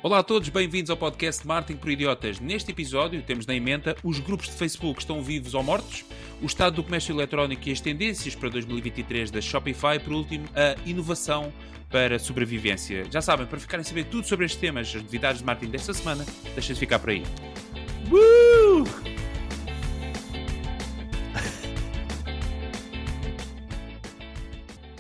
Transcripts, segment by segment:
Olá a todos, bem-vindos ao podcast Marketing por Idiotas. Neste episódio temos na emenda os grupos de Facebook estão vivos ou mortos, o estado do comércio eletrónico e as tendências para 2023 da Shopify, por último, a inovação para sobrevivência. Já sabem, para ficarem a saber tudo sobre estes temas, as novidades de marketing desta semana, deixem-se ficar por aí.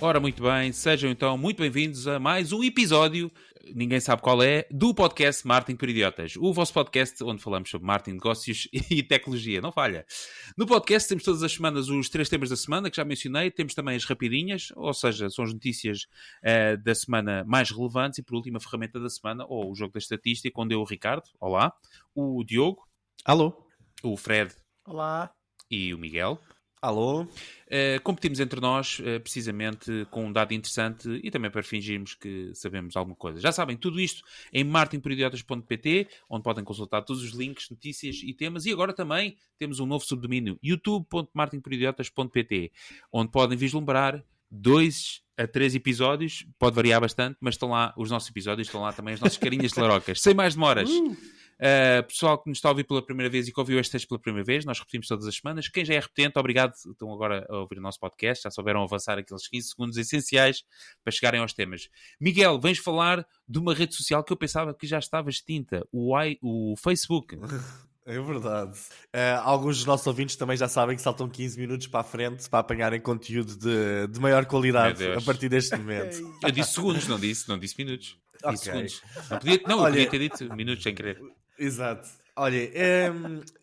Ora, muito bem, sejam então muito bem-vindos a mais um episódio, ninguém sabe qual é, do podcast Marketing por Idiotas. O vosso podcast onde falamos sobre marketing, negócios e tecnologia, não falha. No podcast temos todas as semanas os 3 temas da semana, que já mencionei, temos também as rapidinhas, ou seja, são as notícias da semana mais relevantes, e por último a ferramenta da semana, ou o jogo da estatística, onde eu, o Ricardo, olá, o Diogo, alô, o Fred, olá, e o Miguel. alô. Competimos entre nós, precisamente com um dado interessante e também para fingirmos que sabemos alguma coisa. Já sabem, tudo isto em marketingporidiotas.pt, onde podem consultar todos os links, notícias e temas. E agora também temos um novo subdomínio, youtube.marketingporidiotas.pt, onde podem vislumbrar 2 a 3 episódios, pode variar bastante, mas estão lá os nossos episódios, estão lá também as nossas carinhas de larocas. Sem mais demoras. Pessoal que nos está a ouvir pela primeira vez e que ouviu este texto pela primeira vez, nós repetimos todas as semanas. Quem já é repetente, obrigado, estão agora a ouvir o nosso podcast, já souberam avançar aqueles 15 segundos essenciais para chegarem aos temas. Miguel, vens falar de uma rede social que eu pensava que já estava extinta, o Facebook. É verdade. Alguns dos nossos ouvintes também já sabem que saltam 15 minutos para a frente para apanharem conteúdo de maior qualidade a partir deste momento. Eu disse segundos, não disse minutos. Okay. Disse segundos. Eu podia ter dito minutos sem querer. Exato. Olha,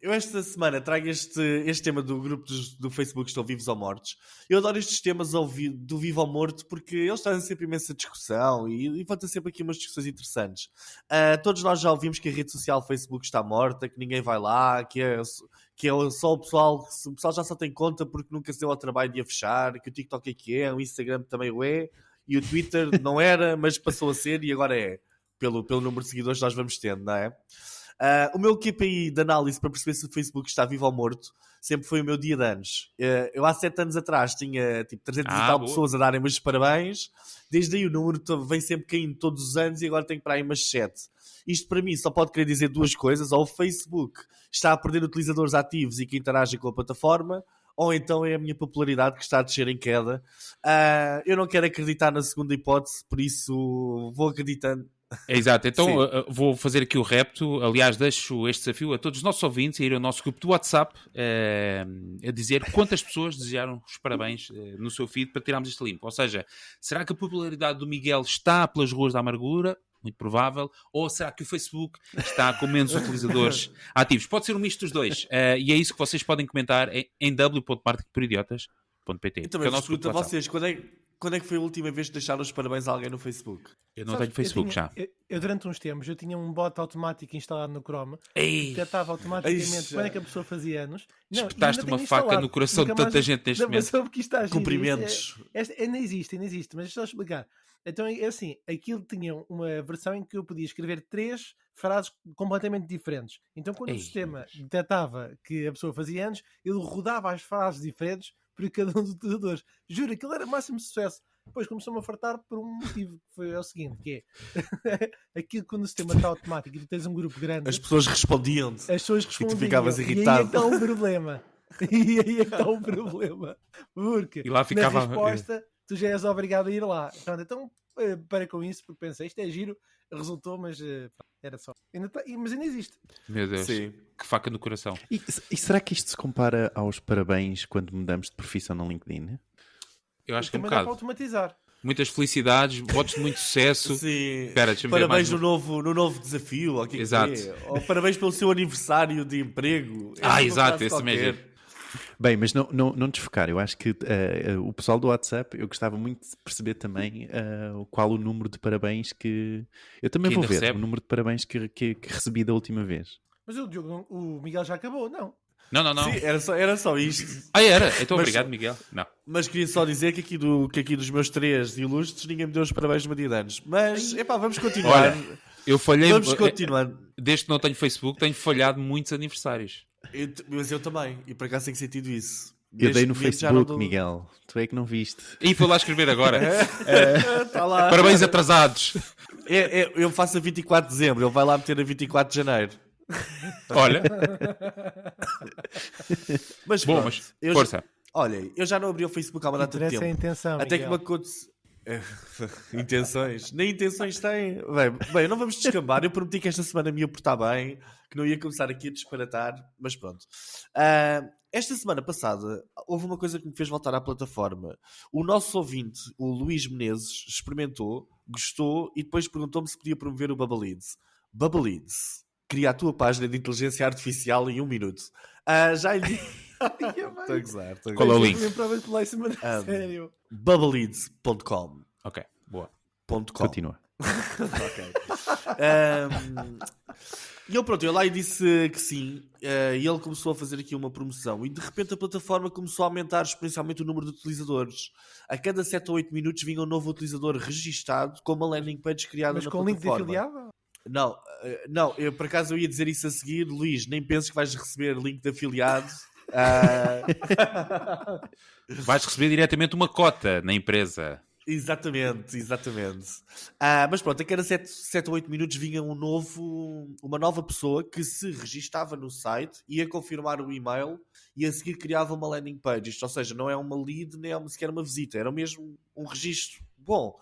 eu esta semana trago este tema do grupo do Facebook Estão Vivos ou Mortos. Eu adoro estes temas do vivo ou morto porque eles trazem sempre imensa discussão e levantam sempre aqui umas discussões interessantes. Todos nós já ouvimos que a rede social Facebook está morta, que ninguém vai lá, que é só o pessoal já só tem conta porque nunca se deu ao trabalho de a fechar, que o TikTok é que é, o Instagram também o é, e o Twitter não era, mas passou a ser e agora é, pelo número de seguidores que nós vamos tendo, não é? O meu KPI de análise para perceber se o Facebook está vivo ou morto sempre foi o meu dia de anos. Eu há 7 anos atrás tinha tipo 300 e tal pessoas a darem-me os parabéns. Desde aí o número vem sempre caindo todos os anos e agora tenho para aí umas 7. Isto para mim só pode querer dizer duas coisas. Ou o Facebook está a perder utilizadores ativos e que interagem com a plataforma, ou então é a minha popularidade que está a descer em queda. Eu não quero acreditar na segunda hipótese, por isso vou acreditando. É exato, então vou fazer aqui o repto. Aliás, deixo este desafio a todos os nossos ouvintes a ir ao nosso grupo do WhatsApp a dizer quantas pessoas desejaram os parabéns no seu feed para tirarmos este limpo. Ou seja, será que a popularidade do Miguel está pelas ruas da amargura? Muito provável. Ou será que o Facebook está com menos utilizadores ativos? Pode ser um misto dos dois. E é isso que vocês podem comentar em w.marketingporidiotas.pt. Eu também vos pergunto a vocês, quando é que foi a última vez que deixaram os parabéns a alguém no Facebook? Eu não tenho Facebook já. Eu durante uns tempos eu tinha um bot automático instalado no Chrome que detectava automaticamente quando é que a pessoa fazia anos. Espetaste uma faca no coração de tanta gente neste momento. Cumprimentos. Ainda existe, mas deixa eu explicar. Então é assim, aquilo tinha uma versão em que eu podia escrever 3 frases completamente diferentes. Então quando o sistema detectava que a pessoa fazia anos, ele rodava as frases diferentes para cada um dos utilizadores. Juro, aquilo era máximo sucesso. Depois começou-me a fartar por um motivo, que foi o seguinte, que é aquilo quando o sistema está automático e tu tens um grupo grande... As pessoas respondiam-te. E tu ficavas irritado. E aí está o problema. Porque e lá ficava... na resposta tu já és obrigado a ir lá. Então para com isso, porque pensei, isto é giro, resultou, mas era só. Mas ainda existe. Meu Deus, sim. Que faca no coração. E será que isto se compara aos parabéns quando mudamos de profissão no LinkedIn? Eu acho que é um dá bocado. para automatizar. Muitas felicidades, votos de muito sucesso. Sim. Espera, parabéns no novo desafio. Ou exato. Ou parabéns pelo seu aniversário de emprego. Exato, esse mesmo. Bem, mas não desfocar. Eu acho que o pessoal do WhatsApp, eu gostava muito de perceber também qual o número de parabéns que... Eu também vou ver o número de parabéns que recebi da última vez. Mas o Miguel já acabou, não? Não. Sim, era só isto. Era? Então obrigado, Miguel. Não. Mas queria só dizer que aqui dos meus 3 ilustres ninguém me deu os parabéns no meu dia de anos. Mas, vamos continuar. Olha, eu falhei... Vamos continuar. Desde que não tenho Facebook, tenho falhado muitos aniversários. Mas eu também. E por acaso tenho sentido isso. Eu dei no Facebook, Miguel. Tu é que não viste. E foi lá escrever agora. Tá lá. Parabéns atrasados. Eu faço a 24 de dezembro, ele vai lá meter a 24 de janeiro. Olha. Mas, bom, pronto, mas força. Olha, eu já não abri o Facebook há uma data de tempo. A intenção, até que me aconteceu. Intenções? Nem intenções têm. Bem, não vamos descambar. Eu prometi que esta semana me ia portar bem, que não ia começar aqui a disparatar, mas pronto. Esta semana passada houve uma coisa que me fez voltar à plataforma. O nosso ouvinte, o Luís Menezes, experimentou, gostou e depois perguntou-me se podia promover o Bubbleleads. Bubbleleads, cria a tua página de inteligência artificial em 1 minuto. Já lhe... Estou a gozar. Qual é o link? Sério. Bubbleleads.com. Ok, boa. Continua. Ok. E eu lá e disse que sim, e ele começou a fazer aqui uma promoção e de repente a plataforma começou a aumentar exponencialmente o número de utilizadores. A cada 7 ou 8 minutos vinha um novo utilizador registado com uma landing page criada na plataforma. Mas com link de afiliado? Não, eu por acaso eu ia dizer isso a seguir. Luís, nem penses que vais receber link de afiliado. Vais receber diretamente uma cota na empresa. Exatamente. Mas pronto, a cada 7 ou 8 minutos vinha uma nova pessoa que se registava no site, ia confirmar o e-mail e a seguir criava uma landing page. Isto, ou seja, não é uma lead nem é sequer uma visita, era mesmo um registro. Bom,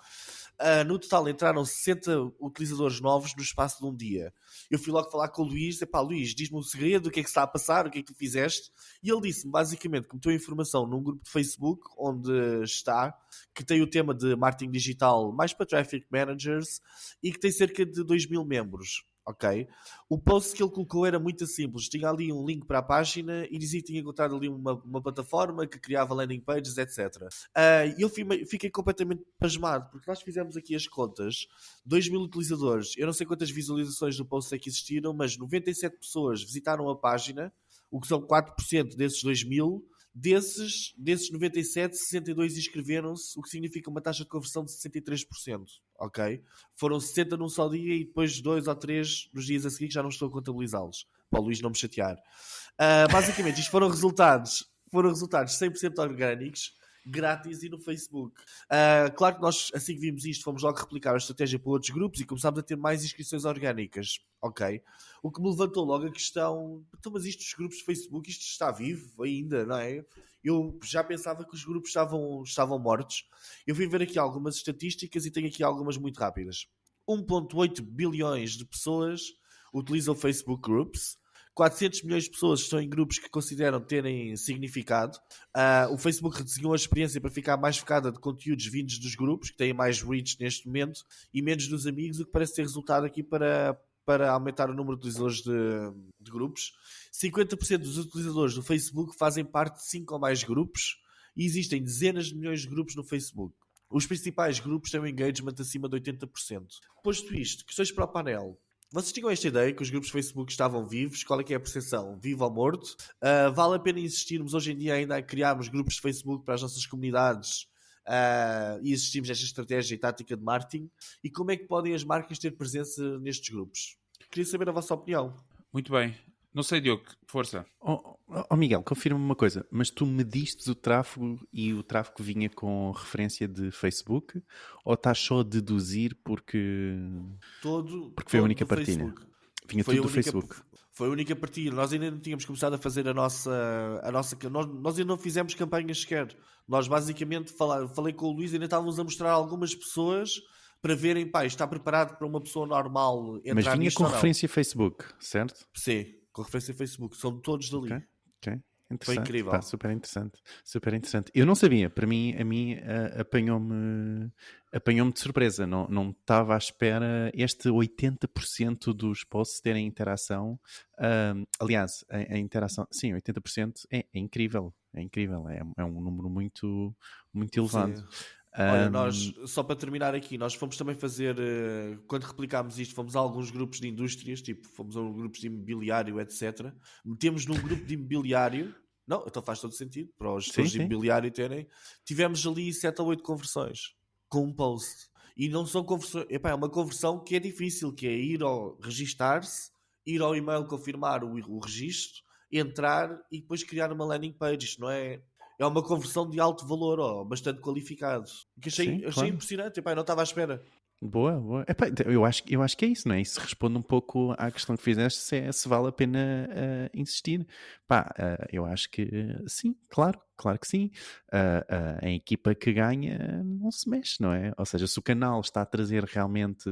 no total entraram 60 utilizadores novos no espaço de um dia. Eu fui logo falar com o Luís, Luís, diz-me o segredo, o que é que está a passar, o que é que tu fizeste? E ele disse-me basicamente que meteu informação num grupo de Facebook onde está, que tem o tema de marketing digital mais para traffic managers e que tem cerca de 2.000 membros. Ok? O post que ele colocou era muito simples. Tinha ali um link para a página e dizia que tinha encontrado ali uma plataforma que criava landing pages, etc. E eu fiquei completamente pasmado, porque nós fizemos aqui as contas. 2.000 utilizadores. Eu não sei quantas visualizações do post é que existiram, mas 97 pessoas visitaram a página, o que são 4% desses 2.000. Desses 97, 62 inscreveram-se, o que significa uma taxa de conversão de 63%. Ok? Foram 60 num só dia e depois 2 ou 3 nos dias a seguir que já não estou a contabilizá-los. Para o Luís não me chatear. Basicamente, isto foram resultados 100% orgânicos, grátis e no Facebook. Claro que nós, assim que vimos isto, fomos logo replicar a estratégia para outros grupos e começámos a ter mais inscrições orgânicas. Ok? O que me levantou logo a questão, então, mas isto dos grupos de Facebook, isto está vivo ainda, não é? Eu já pensava que os grupos estavam mortos. Eu vim ver aqui algumas estatísticas e tenho aqui algumas muito rápidas. 1,8 bilhões de pessoas utilizam Facebook Groups. 400 milhões de pessoas estão em grupos que consideram terem significado. O Facebook desenhou a experiência para ficar mais focada de conteúdos vindos dos grupos, que têm mais reach neste momento, e menos dos amigos, o que parece ter resultado aqui para aumentar o número de utilizadores de grupos. 50% dos utilizadores do Facebook fazem parte de 5 ou mais grupos, e existem dezenas de milhões de grupos no Facebook. Os principais grupos têm um engagement acima de 80%. Posto isto, questões para o painel. Vocês tinham esta ideia que os grupos de Facebook estavam vivos? Qual é que é a percepção? Vivo ou morto? Vale a pena insistirmos hoje em dia ainda a criarmos grupos de Facebook para as nossas comunidades e existimos nesta estratégia e tática de marketing? E como é que podem as marcas ter presença nestes grupos? Queria saber a vossa opinião. Muito bem. Não sei, Diogo, força. Miguel, confirma-me uma coisa, mas tu mediste o tráfego e o tráfego vinha com referência de Facebook ou estás só a deduzir porque foi a única partilha? Facebook. Vinha tudo do Facebook. Foi a única partilha. Nós ainda não tínhamos começado a fazer a nossa nós ainda não fizemos campanhas sequer. Nós basicamente falei com o Luís e ainda estávamos a mostrar a algumas pessoas para verem, está preparado para uma pessoa normal entrar. Mas vinha com referência Facebook, certo? Sim, com referência a Facebook. São todos dali. Ok. Interessante. Foi incrível. Super interessante. Eu não sabia. Para mim, apanhou-me de surpresa. Não estava à espera este 80% dos posts terem interação. Aliás, a interação... Sim, 80% é incrível. É incrível. É um número muito, muito elevado. Sim. Olha, nós, só para terminar aqui, nós fomos também fazer, quando replicámos isto, fomos a alguns grupos de indústrias, tipo, fomos a grupos de imobiliário, etc. Metemos num grupo de imobiliário, não, então faz todo sentido, para os gestores de imobiliário terem, tivemos ali 7 ou 8 conversões, com um post. E não são conversões, é uma conversão que é difícil, que é registar-se, ir ao e-mail confirmar o registro, entrar e depois criar uma landing page. Isto não é... É uma conversão de alto valor, bastante qualificado. Que achei claro. Impressionante. Não estava à espera. Boa. Epá, eu acho que é isso, não é? Isso responde um pouco à questão que fizeste, se vale a pena insistir. Pá, eu acho que sim, claro que sim. A equipa que ganha não se mexe, não é? Ou seja, se o canal está a trazer realmente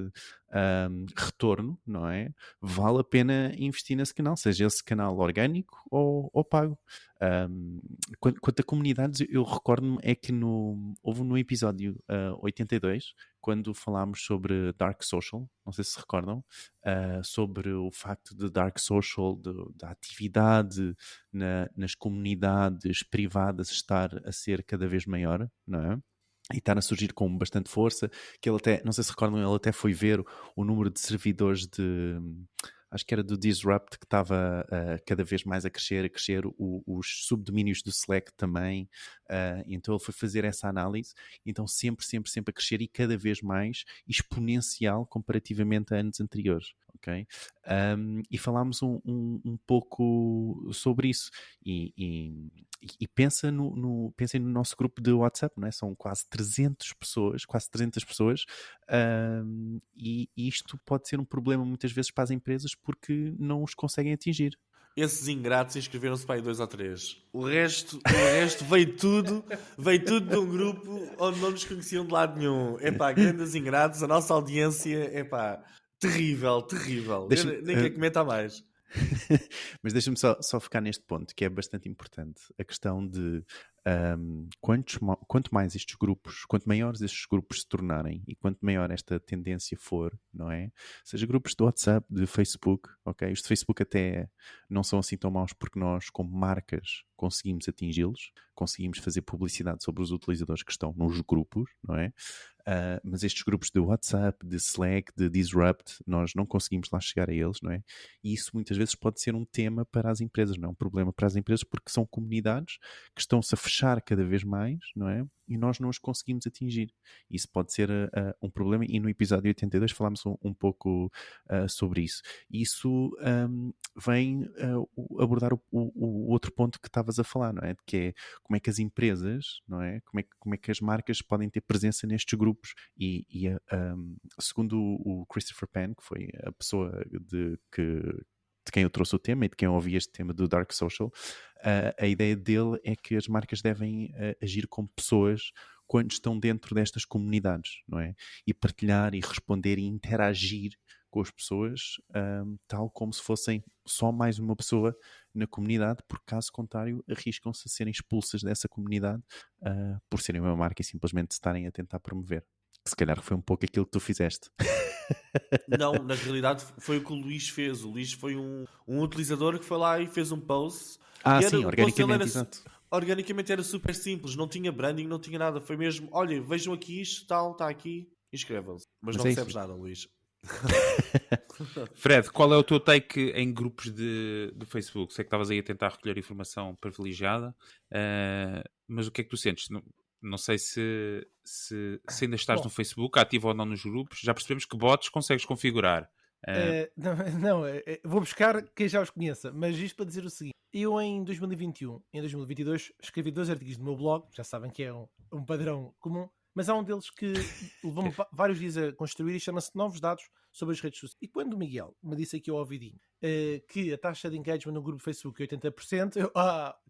retorno, não é? Vale a pena investir nesse canal, seja esse canal orgânico ou pago. Quanto a comunidades, eu recordo-me é que houve no episódio 82, quando falámos sobre Dark Social, não sei se recordam, sobre o facto de Dark Social, da atividade nas comunidades privadas estar a ser cada vez maior, não é? E estar a surgir com bastante força, que ele até, não sei se recordam, ele até foi ver o número de servidores acho que era do Disrupt, que estava cada vez mais a crescer, os subdomínios do Slack também, então ele foi fazer essa análise, então sempre a crescer e cada vez mais exponencial comparativamente a anos anteriores, ok? E falámos um pouco sobre isso, e pensem no nosso grupo de WhatsApp, não é? São quase 300 pessoas, e isto pode ser um problema muitas vezes para as empresas porque não os conseguem atingir. Esses ingratos inscreveram-se para aí 2 ou 3. O resto veio tudo de um grupo onde não nos conheciam de lado nenhum. Epá, grandes ingratos, a nossa audiência, epá, terrível. Nem quero comentar mais. Mas deixa-me só focar neste ponto, que é bastante importante. A questão de quanto mais estes grupos, quanto maiores estes grupos se tornarem e quanto maior esta tendência for, não é? Seja grupos de WhatsApp, de Facebook, ok? Os de Facebook até não são assim tão maus porque nós, como marcas, conseguimos atingi-los, conseguimos fazer publicidade sobre os utilizadores que estão nos grupos, não é? Mas estes grupos de WhatsApp, de Slack, de Disrupt, nós não conseguimos lá chegar a eles, não é? E isso muitas vezes pode ser um tema para as empresas, não é? Um problema para as empresas porque são comunidades que estão-se a fechar cada vez mais, não é? E nós não os conseguimos atingir. Isso pode ser um problema, e no episódio 82 falámos um pouco sobre isso. Isso vem abordar o outro ponto que estavas a falar, não é? Que é como é que as empresas, não é? Como é que as marcas podem ter presença nestes grupos. Segundo o Christopher Penn, que foi a pessoa de quem eu trouxe o tema e de quem eu ouvi este tema do Dark Social, a ideia dele é que as marcas devem agir como pessoas quando estão dentro destas comunidades, não é? E partilhar e responder e interagir com as pessoas, tal como se fossem só mais uma pessoa na comunidade, porque caso contrário arriscam-se a serem expulsas dessa comunidade por serem uma marca e simplesmente estarem a tentar promover. Que se calhar foi um pouco aquilo que tu fizeste. Não, na realidade foi o que o Luís fez. O Luís foi um utilizador que foi lá e fez um post. Sim, organicamente, exato. Organicamente era super simples, não tinha branding, não tinha nada. Foi mesmo, olha, vejam aqui isto, tal, está aqui, inscrevam-se. Mas não recebes nada, Luís. Fred, qual é o teu take em grupos do Facebook? Sei que estavas aí a tentar recolher informação privilegiada, mas o que é que tu sentes? Não sei se ainda estás no Facebook, ativo ou não nos grupos. Já percebemos que bots consegues configurar. Vou buscar quem já os conheça, mas isto para dizer o seguinte: eu em 2021, em 2022 escrevi 2 artigos no meu blog, já sabem que é um padrão comum, mas há um deles que levou-me vários dias a construir e chama-se Novos Dados sobre as redes sociais. E quando o Miguel me disse aqui ao ouvidinho que a taxa de engagement no grupo Facebook é 80%, eu,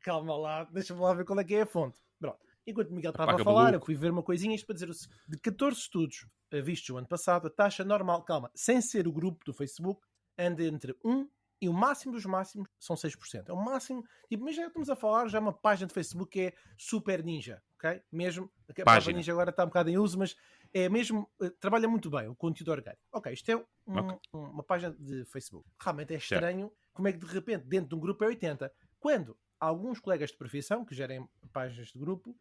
calma lá, deixa-me lá ver qual é que é a fonte. Pronto. Enquanto o Miguel estava a falar, eu fui ver uma coisinha, isto para dizer o seguinte: de 14 estudos vistos o ano passado, a taxa normal, sem ser o grupo do Facebook, anda entre 1 e o máximo dos máximos são 6%. É o máximo, mas já estamos a falar, já uma página de Facebook que é super ninja, ok? Mesmo, a página ninja agora está um bocado em uso, mas é mesmo, trabalha muito bem o conteúdo orgânico. Ok, isto é uma página de Facebook. Realmente é estranho como é que de repente dentro de um grupo é 80%. Quando alguns colegas de profissão que gerem páginas de grupo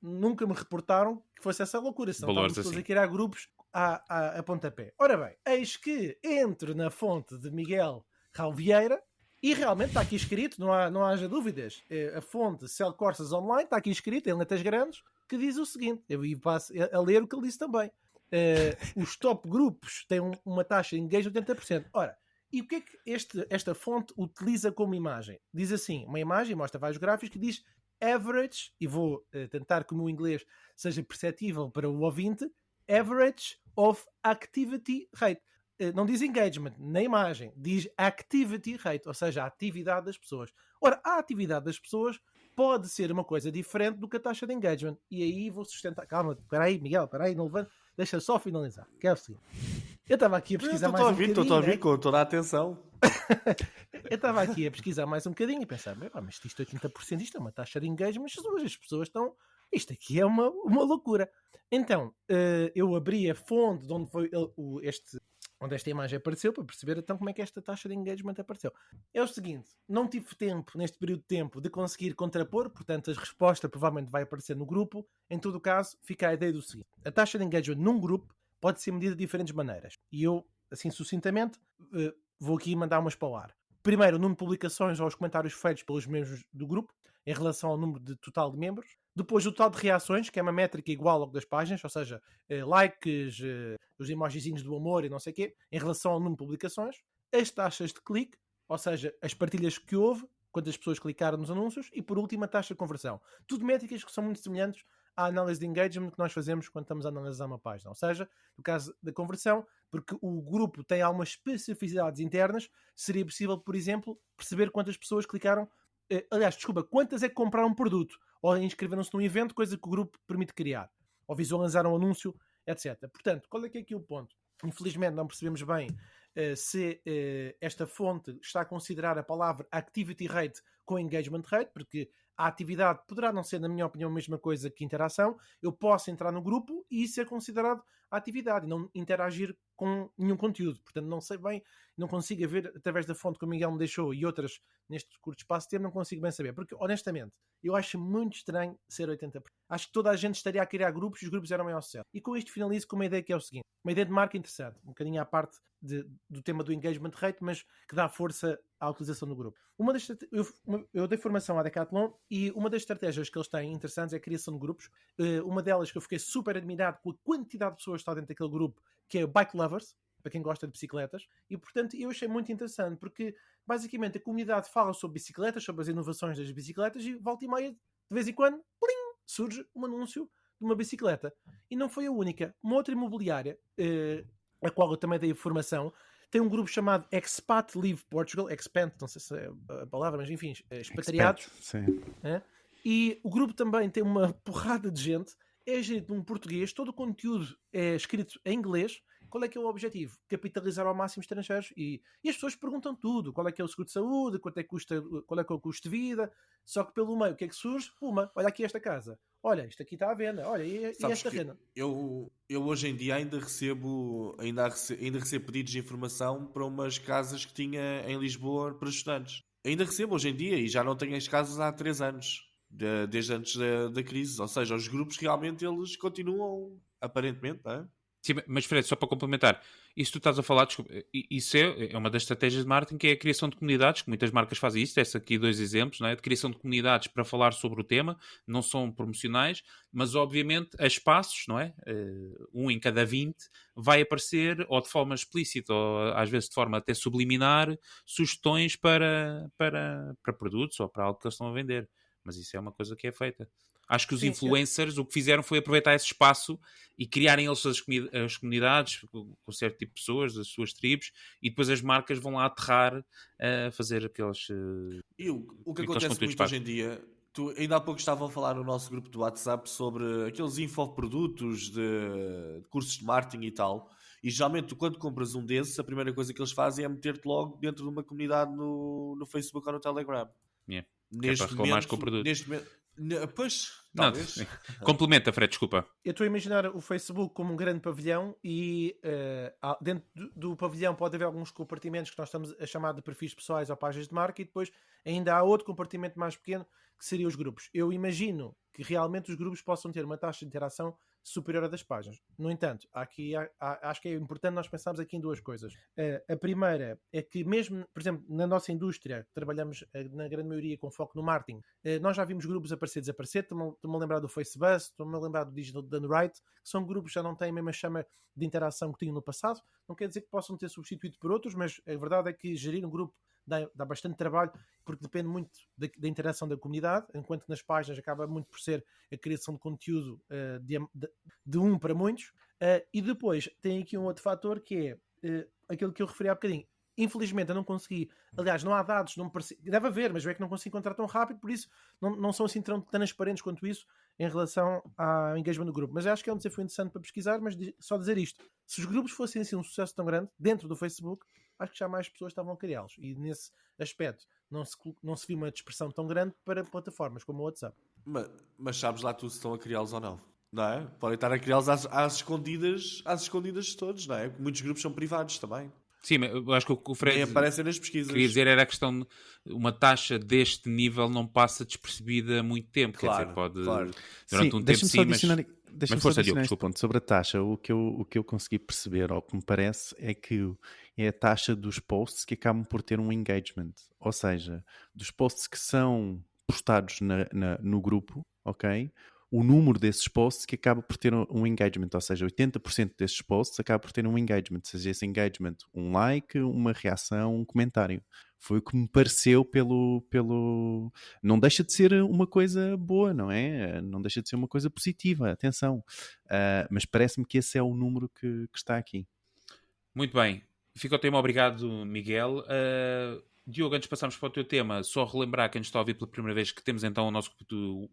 nunca me reportaram que fosse essa loucura, senão estávamos todos a criar grupos a pontapé. Ora bem, eis que entro na fonte de Miguel Raul Vieira e realmente está aqui escrito, não haja dúvidas, a fonte Cell Courses Online está aqui escrito em letras grandes, que diz o seguinte, eu passo a ler o que ele disse também. Os top grupos têm uma taxa de engagement de 80%. Ora, e o que é que esta fonte utiliza como imagem? Diz assim, uma imagem, mostra vários gráficos, que diz average, e vou tentar que o meu inglês seja perceptível para o ouvinte, average of activity rate. Não diz engagement na imagem, diz activity rate, ou seja, a atividade das pessoas. Ora, a atividade das pessoas pode ser uma coisa diferente do que a taxa de engagement. E aí vou sustentar. Calma, espera aí, Miguel, não levanta. Deixa só finalizar. Que é o seguinte. Eu estava aqui a pesquisar mais um bocadinho. Estou a ouvir com toda a atenção. Eu estava aqui a pesquisar mais um bocadinho e pensar, mas isto 80%, isto é uma taxa de engagement, as pessoas estão... Isto aqui é uma loucura. Então, eu abri a fonte de onde foi onde esta imagem apareceu, para perceber então como é que esta taxa de engagement apareceu. É o seguinte, não tive tempo, neste período de tempo, de conseguir contrapor, portanto a resposta provavelmente vai aparecer no grupo. Em todo o caso, fica a ideia do seguinte. A taxa de engagement num grupo pode ser medida de diferentes maneiras. E eu, assim sucintamente, vou aqui mandar umas para o ar. Primeiro, o número de publicações ou os comentários feitos pelos membros do grupo, em relação ao número de total de membros. Depois, o total de reações, que é uma métrica igual ao das páginas, ou seja, likes, os emojizinhos do amor e não sei o quê, em relação ao número de publicações. As taxas de clique, ou seja, as partilhas que houve, quantas pessoas clicaram nos anúncios. E, por último, a taxa de conversão. Tudo métricas que são muito semelhantes à análise de engagement que nós fazemos quando estamos a analisar uma página. Ou seja, no caso da conversão, porque o grupo tem algumas especificidades internas, seria possível, por exemplo, perceber quantas pessoas clicaram. Aliás, desculpa, quantas é que compraram um produto ou inscreveram-se num evento, coisa que o grupo permite criar, ou visualizaram um anúncio, etc. Portanto, qual é que é aqui o ponto? Infelizmente não percebemos bem se esta fonte está a considerar a palavra activity rate com engagement rate, porque a atividade poderá não ser, na minha opinião, a mesma coisa que interação. Eu posso entrar no grupo e ser considerado a atividade e não interagir com nenhum conteúdo. Portanto, não sei bem, não consigo ver através da fonte que o Miguel me deixou e outras neste curto espaço de tempo, não consigo bem saber. Porque, honestamente, eu acho muito estranho ser 80%. Acho que toda a gente estaria a criar grupos e os grupos eram maior sucesso. E com isto finalizo com uma ideia que é o seguinte. Uma ideia de marca interessante. Um bocadinho à parte do tema do engagement rate, mas que dá força à utilização do grupo. Eu dei formação à Decathlon e uma das estratégias que eles têm interessantes é a criação de grupos. Uma delas que eu fiquei super admirado com a quantidade de pessoas que está dentro daquele grupo, que é o Bike Lovers, para quem gosta de bicicletas, e portanto eu achei muito interessante, porque basicamente a comunidade fala sobre bicicletas, sobre as inovações das bicicletas, e volta e meia, de vez em quando, plim, surge um anúncio de uma bicicleta. E não foi a única. Uma outra imobiliária, a qual eu também dei formação, tem um grupo chamado Expat Live Portugal, Expand, não sei se é a palavra, mas enfim, expatriados. Sim. E o grupo também tem uma porrada de gente, é gerido num português, todo o conteúdo é escrito em inglês. Qual é que é o objetivo? Capitalizar ao máximo estrangeiros. E as pessoas perguntam tudo. Qual é que é o seguro de saúde? Quanto é que custa, qual é que é o custo de vida? Só que pelo meio, o que é que surge? Olha aqui esta casa. Olha, isto aqui está à venda. Olha, e esta renda? Eu hoje em dia ainda recebo pedidos de informação para umas casas que tinha em Lisboa para estudantes. Ainda recebo hoje em dia e já não tenho as casas há 3 anos. Desde antes da crise. Ou seja, os grupos realmente eles continuam, aparentemente, não é? Sim, mas Fred, só para complementar, isso tu estás a falar, desculpa, isso é uma das estratégias de marketing, que é a criação de comunidades, que muitas marcas fazem isso. Estes aqui 2 exemplos, não é? De criação de comunidades para falar sobre o tema, não são promocionais, mas obviamente a espaços, não é? Um em cada 20 vai aparecer, ou de forma explícita, ou às vezes de forma até subliminar, sugestões para produtos ou para algo que eles estão a vender. Mas isso é uma coisa que é feita. Acho que os influencers o que fizeram foi aproveitar esse espaço e criarem eles as comunidades com certo tipo de pessoas, as suas tribos, e depois as marcas vão lá aterrar a fazer aqueles... E o que acontece muito hoje em dia, ainda há pouco estavam a falar no nosso grupo do WhatsApp sobre aqueles infoprodutos de cursos de marketing e tal, e geralmente tu, quando compras um desses, a primeira coisa que eles fazem é meter-te logo dentro de uma comunidade no Facebook ou no Telegram. É para reclamares com o produto. Pois, talvez. Não, complementa, Fred, desculpa. Eu estou a imaginar o Facebook como um grande pavilhão e dentro do pavilhão pode haver alguns compartimentos que nós estamos a chamar de perfis pessoais ou páginas de marca, e depois ainda há outro compartimento mais pequeno que seria os grupos. Eu imagino que realmente os grupos possam ter uma taxa de interação superior à das páginas. No entanto, acho que é importante nós pensarmos aqui em 2 coisas. A primeira é que mesmo, por exemplo, na nossa indústria, trabalhamos na grande maioria com foco no marketing, nós já vimos grupos aparecer e desaparecer. Estou-me a lembrar do Facebook, estou-me a lembrar do Digital Done Right, que são grupos que já não têm a mesma chama de interação que tinham no passado. Não quer dizer que possam ter substituído por outros, mas a verdade é que gerir um grupo dá bastante trabalho, porque depende muito da interação da comunidade, enquanto que nas páginas acaba muito por ser a criação de conteúdo de um para muitos. E depois tem aqui um outro fator que é aquilo que eu referi há bocadinho. Infelizmente eu não consegui, aliás, não há dados, não parece, deve haver, mas é que não consigo encontrar tão rápido, por isso não são assim tão transparentes quanto isso em relação ao engagement do grupo. Mas acho que é um desafio interessante para pesquisar, mas só dizer isto: se os grupos fossem assim um sucesso tão grande dentro do Facebook, acho que já mais pessoas estavam a criá-los, e nesse aspecto não se viu uma dispersão tão grande para plataformas como o WhatsApp. Mas sabes lá tu se estão a criá-los ou não é? Podem estar a criá-los às escondidas de todos, não é? Muitos grupos são privados também. Sim, mas eu acho que o Fred nem aparecem nas pesquisas. Queria dizer era a questão de uma taxa deste nível não passa despercebida há muito tempo. Claro, quer dizer, pode claro. durante um tempo sim, mas força, Diogo, desculpa. Ponto. Sobre a taxa, o que eu consegui perceber, ou o que me parece, é que é a taxa dos posts que acabam por ter um engagement. Ou seja, dos posts que são postados no grupo, ok? O número desses posts que acaba por ter um engagement, ou seja, 80% desses posts acaba por ter um engagement, seja esse engagement um like, uma reação, um comentário. Foi o que me pareceu pelo... Não deixa de ser uma coisa boa, não é? Não deixa de ser uma coisa positiva, atenção. Mas parece-me que esse é o número que está aqui. Muito bem. Fica o tema, obrigado, Miguel. Diogo, antes de passarmos para o teu tema, só relembrar quem nos está a ouvir pela primeira vez que temos então o nosso grupo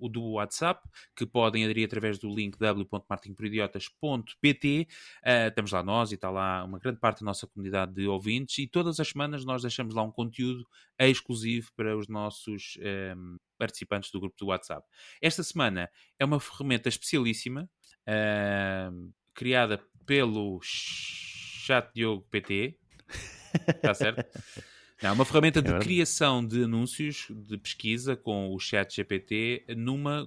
do WhatsApp, que podem aderir através do link w.marketingporidiotas.pt. Estamos lá nós e está lá uma grande parte da nossa comunidade de ouvintes, e todas as semanas nós deixamos lá um conteúdo exclusivo para os nossos participantes do grupo do WhatsApp. Esta semana é uma ferramenta especialíssima, criada pelo Chat Diogo PT. Está certo? Não, uma ferramenta de criação de anúncios de pesquisa com o ChatGPT numa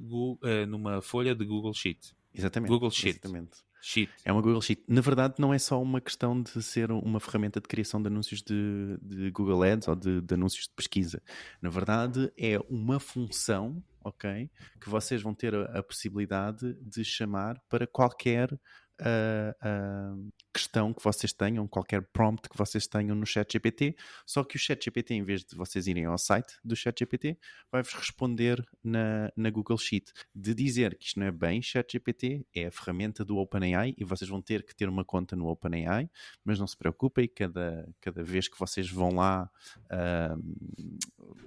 folha de Google Sheet. Exatamente. Google Sheet. Exatamente. Sheet. É uma Google Sheet. Na verdade, não é só uma questão de ser uma ferramenta de criação de anúncios de Google Ads ou de anúncios de pesquisa. Na verdade, é uma função, ok, que vocês vão ter a possibilidade de chamar para qualquer questão que vocês tenham, qualquer prompt que vocês tenham no ChatGPT, só que o ChatGPT, em vez de vocês irem ao site do ChatGPT, vai-vos responder na Google Sheet. De dizer que isto não é bem ChatGPT, é a ferramenta do OpenAI, e vocês vão ter que ter uma conta no OpenAI, mas não se preocupem, cada vez que vocês vão lá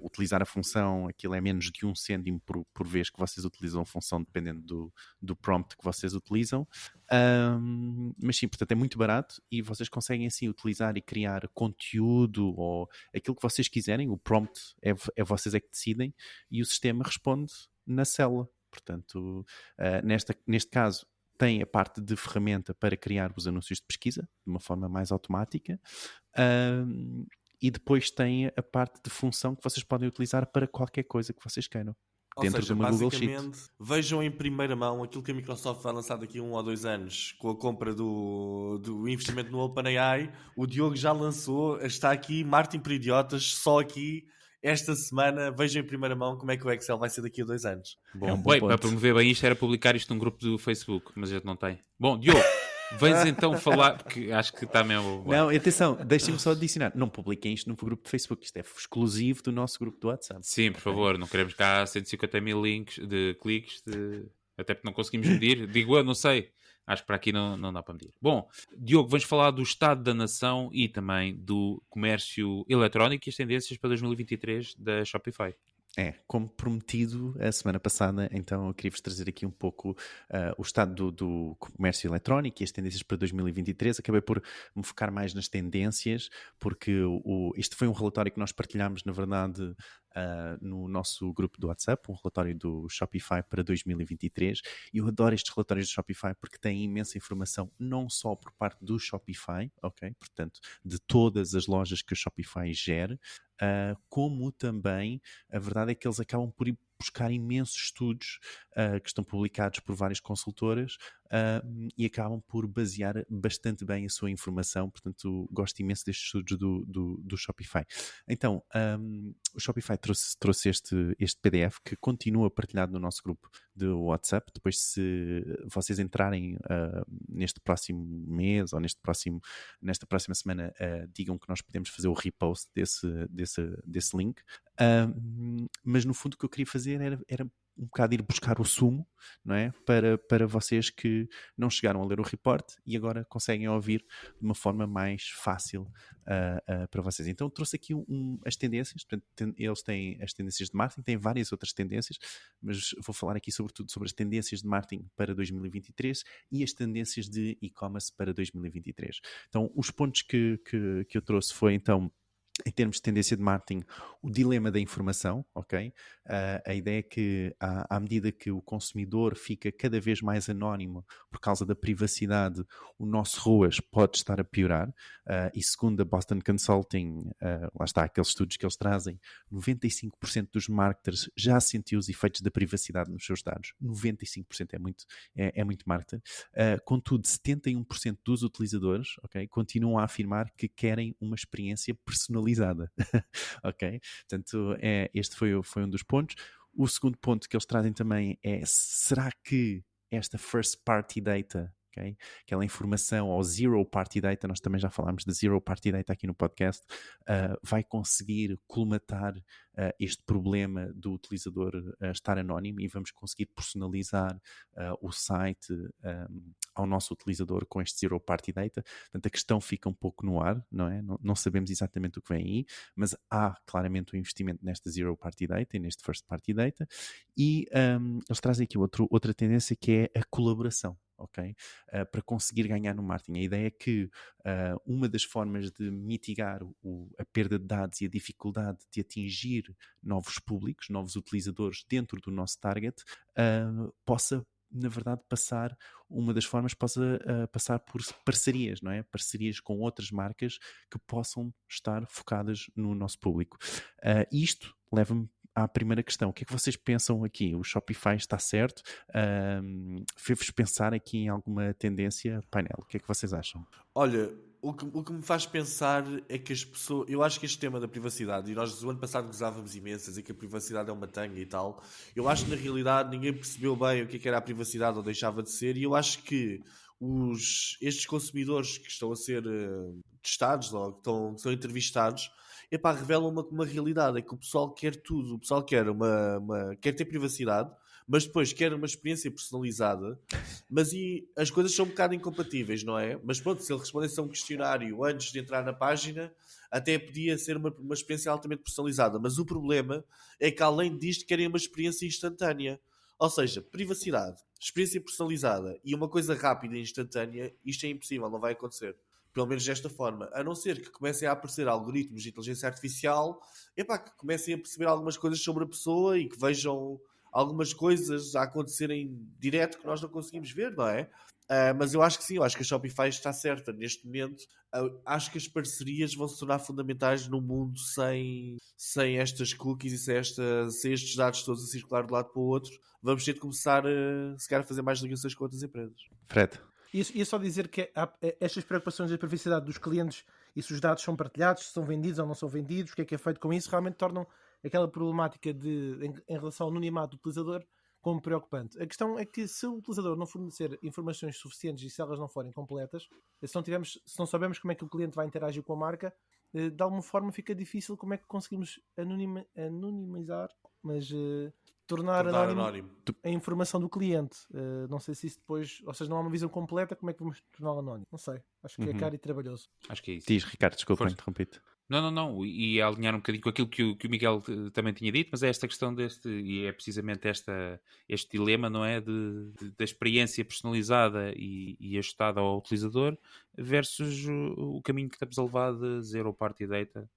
utilizar a função, aquilo é menos de 1 cêntimo por vez que vocês utilizam a função, dependendo do prompt que vocês utilizam. Mas sim, portanto é muito barato, e vocês conseguem assim utilizar e criar conteúdo ou aquilo que vocês quiserem. O prompt é vocês é que decidem, e o sistema responde na célula. Portanto, neste caso tem a parte de ferramenta para criar os anúncios de pesquisa de uma forma mais automática, e depois tem a parte de função que vocês podem utilizar para qualquer coisa que vocês queiram. Ou seja, basicamente, vejam em primeira mão aquilo que a Microsoft vai lançar daqui a 1 ou 2 anos com a compra do investimento no OpenAI. O Diogo já lançou, está aqui, Marketing para Idiotas, só aqui, esta semana. Vejam em primeira mão como é que o Excel vai ser daqui a 2 anos. Bom, para promover bem isto era publicar isto num grupo do Facebook, mas a gente não tem. Bom, Diogo, vens então falar, porque acho que está mesmo... Não, atenção, deixem-me só adicionar. Não publiquem isto no grupo do Facebook, isto é exclusivo do nosso grupo do WhatsApp. Sim, por favor, não queremos cá 150 mil links de cliques, até porque não conseguimos medir. Digo eu, não sei. Acho que para aqui não dá para medir. Bom, Diogo, vamos falar do estado da nação e também do comércio eletrónico e as tendências para 2023 da Shopify. Como prometido a semana passada, então eu queria-vos trazer aqui um pouco o estado do comércio eletrónico e as tendências para 2023. Acabei por me focar mais nas tendências, porque este foi um relatório que nós partilhámos, na verdade, no nosso grupo do WhatsApp, um relatório do Shopify para 2023, e eu adoro estes relatórios do Shopify porque têm imensa informação, não só por parte do Shopify, ok? Portanto, de todas as lojas que o Shopify gera, como também a verdade é que eles acabam por ir buscar imensos estudos que estão publicados por várias consultoras e acabam por basear bastante bem a sua informação. Portanto, gosto imenso destes estudos do Shopify. Então, o Shopify trouxe este PDF que continua partilhado no nosso grupo de WhatsApp. Depois, se vocês entrarem neste próximo mês ou nesta próxima semana, digam que nós podemos fazer o repost desse link. Mas no fundo o que eu queria fazer era um bocado ir buscar o sumo, não é? Para vocês que não chegaram a ler o report e agora conseguem ouvir de uma forma mais fácil para vocês. Então trouxe aqui as tendências. Portanto, eles têm as tendências de marketing, têm várias outras tendências, mas vou falar aqui sobretudo sobre as tendências de marketing para 2023 e as tendências de e-commerce para 2023. Então, os pontos que eu trouxe foi, então, em termos de tendência de marketing, o dilema da informação, ok? A ideia é que, à medida que o consumidor fica cada vez mais anónimo por causa da privacidade, o nosso ROAS pode estar a piorar. E segundo a Boston Consulting, lá está, aqueles estudos que eles trazem, 95% dos marketers já sentiu os efeitos da privacidade nos seus dados. 95% é muito marketer. Contudo, 71% dos utilizadores, ok, continuam a afirmar que querem uma experiência personalizada. Ok? Portanto, este foi um dos pontos. O segundo ponto que eles trazem também é: será que esta first party data, okay, aquela informação, ou zero party data, nós também já falámos de zero party data aqui no podcast, vai conseguir colmatar este problema do utilizador estar anónimo e vamos conseguir personalizar o site ao nosso utilizador com este zero party data? Portanto, a questão fica um pouco no ar, não é? Não sabemos exatamente o que vem aí, mas há claramente um investimento nesta zero party data e neste first party data. E eles trazem aqui outra tendência, que é a colaboração. Okay? Para conseguir ganhar no marketing. A ideia é que uma das formas de mitigar a perda de dados e a dificuldade de atingir novos públicos, novos utilizadores dentro do nosso target, possa, na verdade, passar por parcerias, não é? Parcerias com outras marcas que possam estar focadas no nosso público. Isto leva-me à primeira questão. O que é que vocês pensam aqui? O Shopify está certo? Fez-vos pensar aqui em alguma tendência? Painel, o que é que vocês acham? Olha, o que me faz pensar é que as pessoas... Eu acho que este tema da privacidade, e nós o ano passado gozávamos imensas e que a privacidade é uma tanga e tal, eu acho que na realidade ninguém percebeu bem o que era a privacidade ou deixava de ser, e eu acho que estes consumidores que estão a ser testados ou que estão entrevistados, revelam uma realidade, é que o pessoal quer tudo, o pessoal quer quer ter privacidade, mas depois quer uma experiência personalizada, mas as coisas são um bocado incompatíveis, não é? Mas pronto, se ele respondesse a um questionário antes de entrar na página, até podia ser uma experiência altamente personalizada, mas o problema é que além disto querem uma experiência instantânea. Ou seja, privacidade, experiência personalizada e uma coisa rápida e instantânea, isto é impossível, não vai acontecer. Pelo menos desta forma. A não ser que comecem a aparecer algoritmos de inteligência artificial, que comecem a perceber algumas coisas sobre a pessoa e que vejam algumas coisas a acontecerem direto que nós não conseguimos ver, não é? Mas eu acho que sim, eu acho que a Shopify está certa neste momento. Acho que as parcerias vão se tornar fundamentais num mundo sem estas cookies e sem estes dados todos a circular de um lado para o outro. Vamos ter de começar se calhar a fazer mais ligações com outras empresas. Fred? E é só dizer que estas preocupações da privacidade dos clientes e se os dados são partilhados, se são vendidos ou não são vendidos, o que é feito com isso, realmente tornam aquela problemática em relação ao anonimato do utilizador como preocupante. A questão é que se o utilizador não fornecer informações suficientes e se elas não forem completas, se não sabemos como é que o cliente vai interagir com a marca, de alguma forma fica difícil como é que conseguimos anonimizar, mas tornar anónimo a informação do cliente. Não sei se isso depois, ou seja, não há uma visão completa, como é que vamos torná-lo anónimo? Não sei. Acho que é caro e trabalhoso. Acho que é isso. Diz, Ricardo, desculpa, interrompi-te. Não. E a alinhar um bocadinho com aquilo que o Miguel também tinha dito, mas é esta questão e é precisamente este dilema, não é? Da experiência personalizada e ajustada ao utilizador versus o caminho que estamos a levar de zero party data.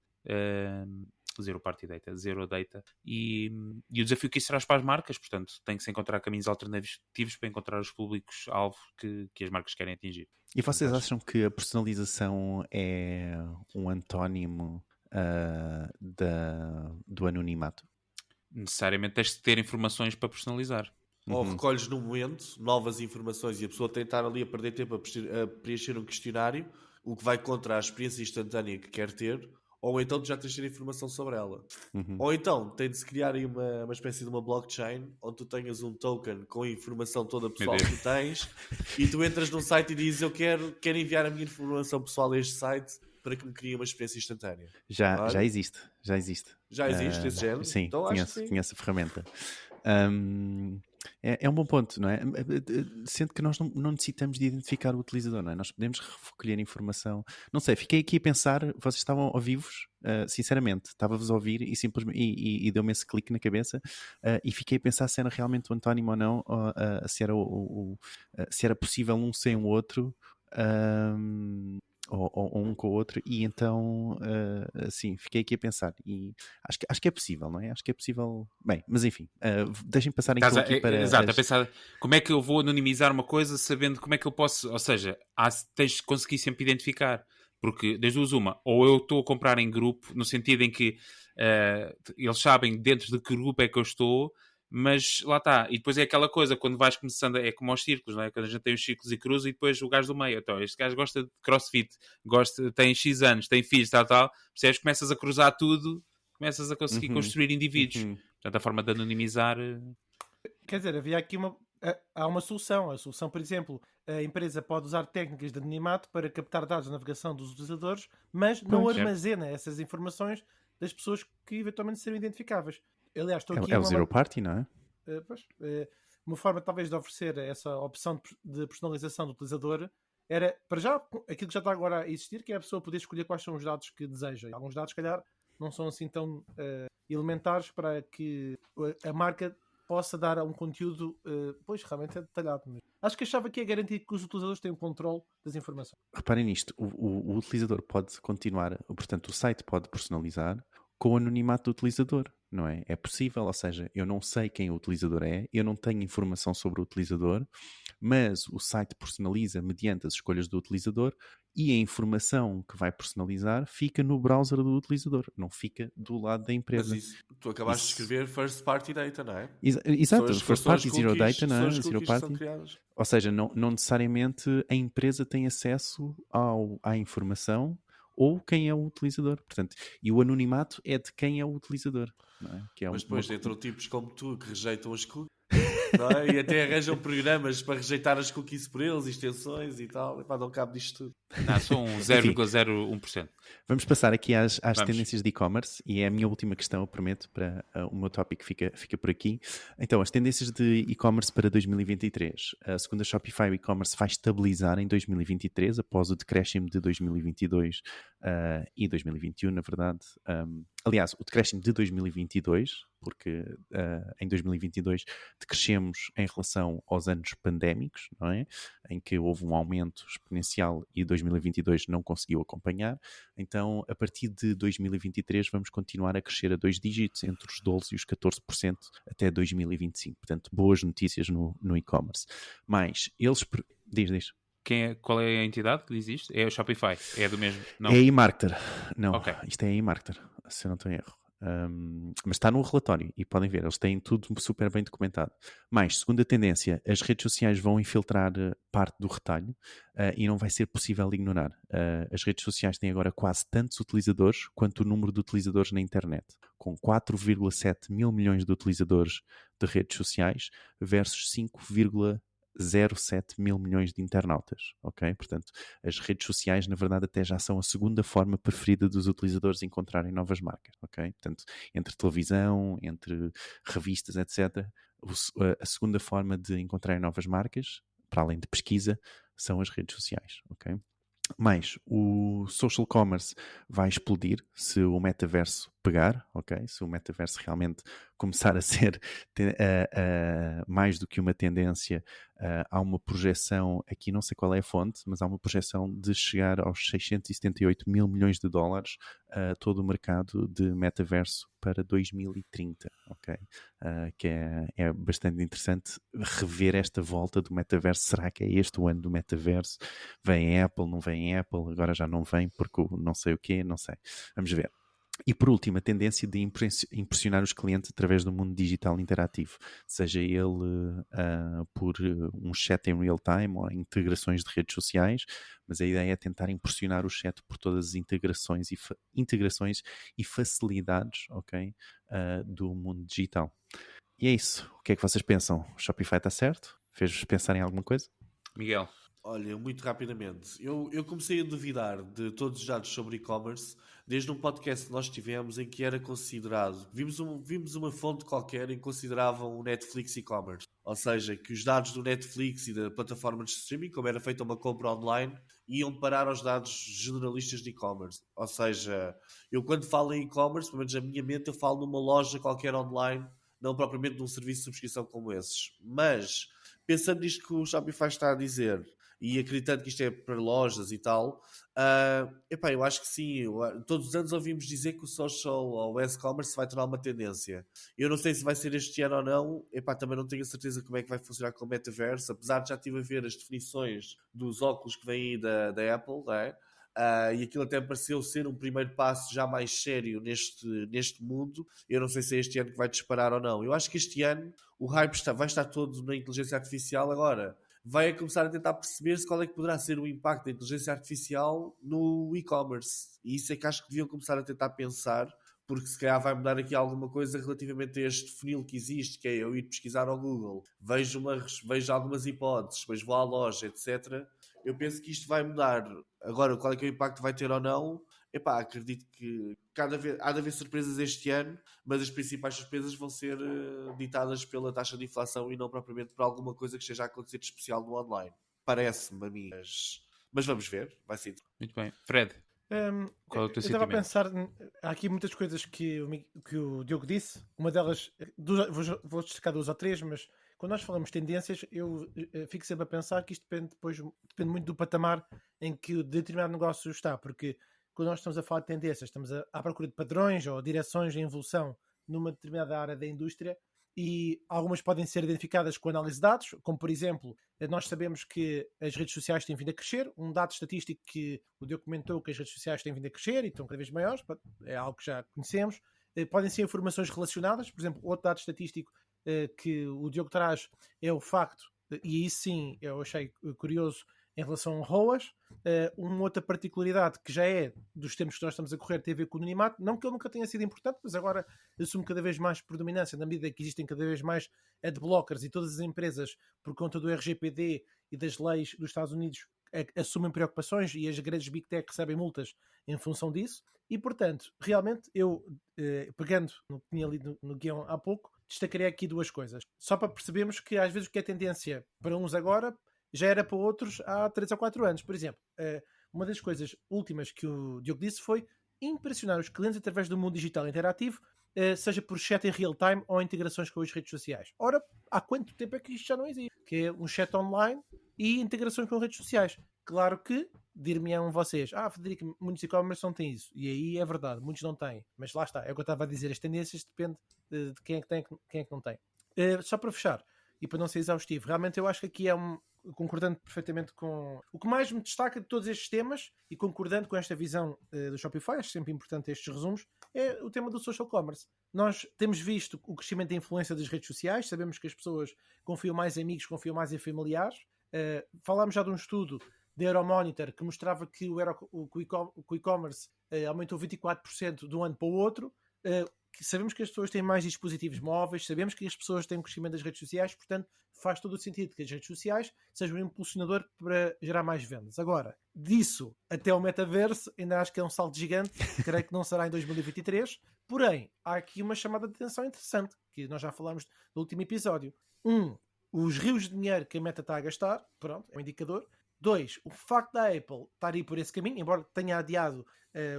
Zero data e o desafio que isso traz para as marcas, portanto tem que se encontrar caminhos alternativos para encontrar os públicos-alvo que as marcas querem atingir. E vocês acham que a personalização é um antónimo do anonimato? necessariamente tens de ter informações para personalizar. Ou recolhes no momento novas informações e a pessoa tem de estar ali a perder tempo a preencher um questionário, o que vai contra a experiência instantânea que quer ter, ou então tu já tens de ter informação sobre ela. Ou então tem de se criar aí uma espécie de uma blockchain onde tu tenhas um token com a informação toda pessoal que tu tens e tu entras num site e dizes eu quero enviar a minha informação pessoal a este site para que me crie uma experiência instantânea. Já existe. Já existe esse género? Sim, então, conheço a ferramenta. É um bom ponto, não é? Sendo que nós não necessitamos de identificar o utilizador, não é? Nós podemos recolher informação. Não sei, fiquei aqui a pensar, vocês estavam ao vivos, sinceramente, estava-vos a ouvir e simplesmente e deu-me esse clique na cabeça e fiquei a pensar se era realmente o Antónimo ou não, se era possível um sem o outro. Ou um com o outro, e então sim, fiquei aqui a pensar e acho que é possível, não é? Acho que é possível. Bem, mas enfim, deixem passar então aqui para... Exato, a pensar como é que eu vou anonimizar uma coisa sabendo como é que eu posso, ou seja, tens de conseguir sempre identificar, porque das duas uma, ou eu estou a comprar em grupo, no sentido em que eles sabem dentro de que grupo é que eu estou, mas lá está, e depois é aquela coisa, quando vais começando, é como aos círculos, não é? Quando a gente tem os círculos e cruza e depois o gajo do meio, então este gajo gosta de crossfit, tem X anos, tem filhos, tal, percebes? Começas a cruzar tudo, começas a conseguir construir indivíduos. Portanto, a forma de anonimizar... Quer dizer, havia aqui há uma solução. A solução, por exemplo, a empresa pode usar técnicas de anonimato para captar dados de navegação dos utilizadores, mas não armazena essas informações das pessoas que eventualmente serão identificáveis. Aliás, estou aqui o Zero Party, não é? Uma forma talvez de oferecer essa opção de personalização do utilizador era, para já, aquilo que já está agora a existir, que é a pessoa poder escolher quais são os dados que deseja. E alguns dados, se calhar, não são assim tão elementares para que a marca possa dar um conteúdo, realmente é detalhado. Mas acho que achava que ia garantir que os utilizadores têm o controle das informações. Reparem nisto, o utilizador pode continuar, portanto, o site pode personalizar com o anonimato do utilizador, não é? É possível, ou seja, eu não sei quem o utilizador é, eu não tenho informação sobre o utilizador, mas o site personaliza mediante as escolhas do utilizador e a informação que vai personalizar fica no browser do utilizador, não fica do lado da empresa. Mas tu acabaste de escrever First Party Data, não é? Exato, First Party, Zero Data, não é? Zero Party. Ou seja, não necessariamente a empresa tem acesso à informação ou quem é o utilizador. Portanto, e o anonimato é de quem é o utilizador. Não é? Que é mas depois entram tipos como tu que rejeitam as cookies, não é? E até arranjam programas para rejeitar as cookies por eles, extensões e tal. E pá, dão cabo disto tudo. Não, são 0,01%. Vamos passar aqui às tendências de e-commerce e é a minha última questão, eu prometo, para o meu tópico fica por aqui. Então, as tendências de e-commerce para 2023. Segundo a Shopify, o e-commerce vai estabilizar em 2023 após o decréscimo de 2022 e 2021, na verdade. Aliás, o decréscimo de 2022, porque em 2022 decrescemos em relação aos anos pandémicos, não é? Em que houve um aumento exponencial e 2022 não conseguiu acompanhar. Então, a partir de 2023 vamos continuar a crescer a 2 dígitos, entre os 12% e os 14% até 2025. Portanto, boas notícias no e-commerce. Mas eles... Diz. Qual é a entidade que diz isto? É o Shopify? É do mesmo? Não. É a eMarketer. Não, okay. Isto é a eMarketer, se eu não estou em erro. Mas está no relatório e podem ver, eles têm tudo super bem documentado. Mas, segunda tendência, as redes sociais vão infiltrar parte do retalho e não vai ser possível ignorar. As redes sociais têm agora quase tantos utilizadores quanto o número de utilizadores na internet, com 4,7 mil milhões de utilizadores de redes sociais versus 5,07 mil milhões de internautas, ok? Portanto, as redes sociais, na verdade, até já são a segunda forma preferida dos utilizadores encontrarem novas marcas, ok? Portanto, entre televisão, entre revistas, etc., a segunda forma de encontrarem novas marcas, para além de pesquisa, são as redes sociais, ok? Mas o social commerce vai explodir se o metaverso pegar, ok? Se o metaverso realmente começar a ser mais do que uma tendência, há uma projeção, aqui não sei qual é a fonte, mas há uma projeção de chegar aos 678 mil milhões de dólares todo o mercado de metaverso para 2030, ok? Que é bastante interessante rever esta volta do metaverso. Será que é este o ano do metaverso? Vem Apple, não vem Apple? Agora já não vem porque não sei o quê, não sei. Vamos ver. E por último, a tendência de impressionar os clientes através do mundo digital interativo, seja ele por um chat em real time ou integrações de redes sociais, mas a ideia é tentar impressionar o chat por todas as integrações e facilidades, ok, do mundo digital. E é isso. O que é que vocês pensam? O Shopify está certo? Fez-vos pensar em alguma coisa? Miguel? Olha, muito rapidamente. Eu comecei a duvidar de todos os dados sobre e-commerce desde um podcast que nós tivemos em que era considerado. Vimos uma fonte qualquer em que consideravam o Netflix e-commerce. Ou seja, que os dados do Netflix e da plataforma de streaming, como era feita uma compra online, iam parar aos dados generalistas de e-commerce. Ou seja, eu quando falo em e-commerce, pelo menos na minha mente, eu falo numa loja qualquer online, não propriamente num serviço de subscrição como esses. Mas, pensando nisto que o Shopify está a dizer, e acreditando que isto é para lojas e tal, eu acho que sim. Todos os anos ouvimos dizer que o social ou o e-commerce vai tornar uma tendência. Eu não sei se vai ser este ano ou não. Também não tenho a certeza como é que vai funcionar com o metaverso, apesar de já estive a ver as definições dos óculos que vêm aí da Apple, não é? E aquilo até pareceu ser um primeiro passo já mais sério neste mundo. Eu não sei se é este ano que vai disparar ou não. Eu acho que este ano o hype vai estar todo na inteligência artificial. Agora vai começar a tentar perceber qual é que poderá ser o impacto da inteligência artificial no e-commerce. E isso é que acho que deviam começar a tentar pensar, porque se calhar vai mudar aqui alguma coisa relativamente a este funil que existe, que é eu ir pesquisar ao Google, vejo algumas hipóteses, depois vou à loja, etc. Eu penso que isto vai mudar. Agora, qual é que é o impacto vai ter ou não? Acredito que há de haver surpresas este ano, mas as principais surpresas vão ser ditadas pela taxa de inflação e não propriamente por alguma coisa que esteja a acontecer de especial no online. Parece-me a mim, mas vamos ver, vai ser. Muito bem. Fred, qual é o teu sentimento? Eu estava a pensar, há aqui muitas coisas que o Diogo disse, uma delas, vou destacar 2 ou 3, mas quando nós falamos de tendências, eu fico sempre a pensar que isto depende muito do patamar em que o determinado negócio está, porque quando nós estamos a falar de tendências, estamos à procura de padrões ou direções em evolução numa determinada área da indústria, e algumas podem ser identificadas com análise de dados, como por exemplo, nós sabemos que as redes sociais têm vindo a crescer, um dado estatístico que o Diogo comentou que as redes sociais têm vindo a crescer e estão cada vez maiores, é algo que já conhecemos. Podem ser informações relacionadas, por exemplo, outro dado estatístico que o Diogo traz é o facto, e aí sim eu achei curioso, em relação a ROAS, uma outra particularidade que já é dos tempos que nós estamos a correr tem a ver com o anonimato, não que ele nunca tenha sido importante, mas agora assume cada vez mais predominância na medida que existem cada vez mais adblockers e todas as empresas, por conta do RGPD e das leis dos Estados Unidos, assumem preocupações e as grandes Big Tech recebem multas em função disso. E, portanto, realmente, eu, pegando no que tinha lido no guião há pouco, destacaria aqui 2 coisas. Só para percebermos que às vezes o que é tendência para uns agora já era para outros há 3 ou 4 anos. Por exemplo, uma das coisas últimas que o Diogo disse foi impressionar os clientes através do mundo digital interativo, seja por chat em real time ou integrações com as redes sociais. Ora, há quanto tempo é que isto já não existe? Que é um chat online e integrações com redes sociais. Claro que, dir-me-ão vocês, Federico, muitos e-commerce não têm isso. E aí é verdade, muitos não têm. Mas lá está, é o que eu estava a dizer, as tendências depende de quem é que tem e quem é que não tem. Só para fechar, e para não ser exaustivo, realmente eu acho que aqui concordando perfeitamente com o que mais me destaca de todos estes temas e concordando com esta visão do Shopify, acho sempre importante estes resumos, é o tema do social commerce. Nós temos visto o crescimento da influência das redes sociais, sabemos que as pessoas confiam mais em amigos, confiam mais em familiares. Falámos já de um estudo da Euromonitor que mostrava que o e-commerce aumentou 24% de um ano para o outro. Sabemos que as pessoas têm mais dispositivos móveis, sabemos que as pessoas têm um crescimento das redes sociais, portanto faz todo o sentido que as redes sociais sejam um impulsionador para gerar mais vendas. Agora, disso até o metaverso, ainda acho que é um salto gigante, creio que não será em 2023, porém, há aqui uma chamada de atenção interessante, que nós já falámos no último episódio. Os rios de dinheiro que a Meta está a gastar, pronto, é um indicador. 2, o facto da Apple estar a ir por esse caminho, embora tenha adiado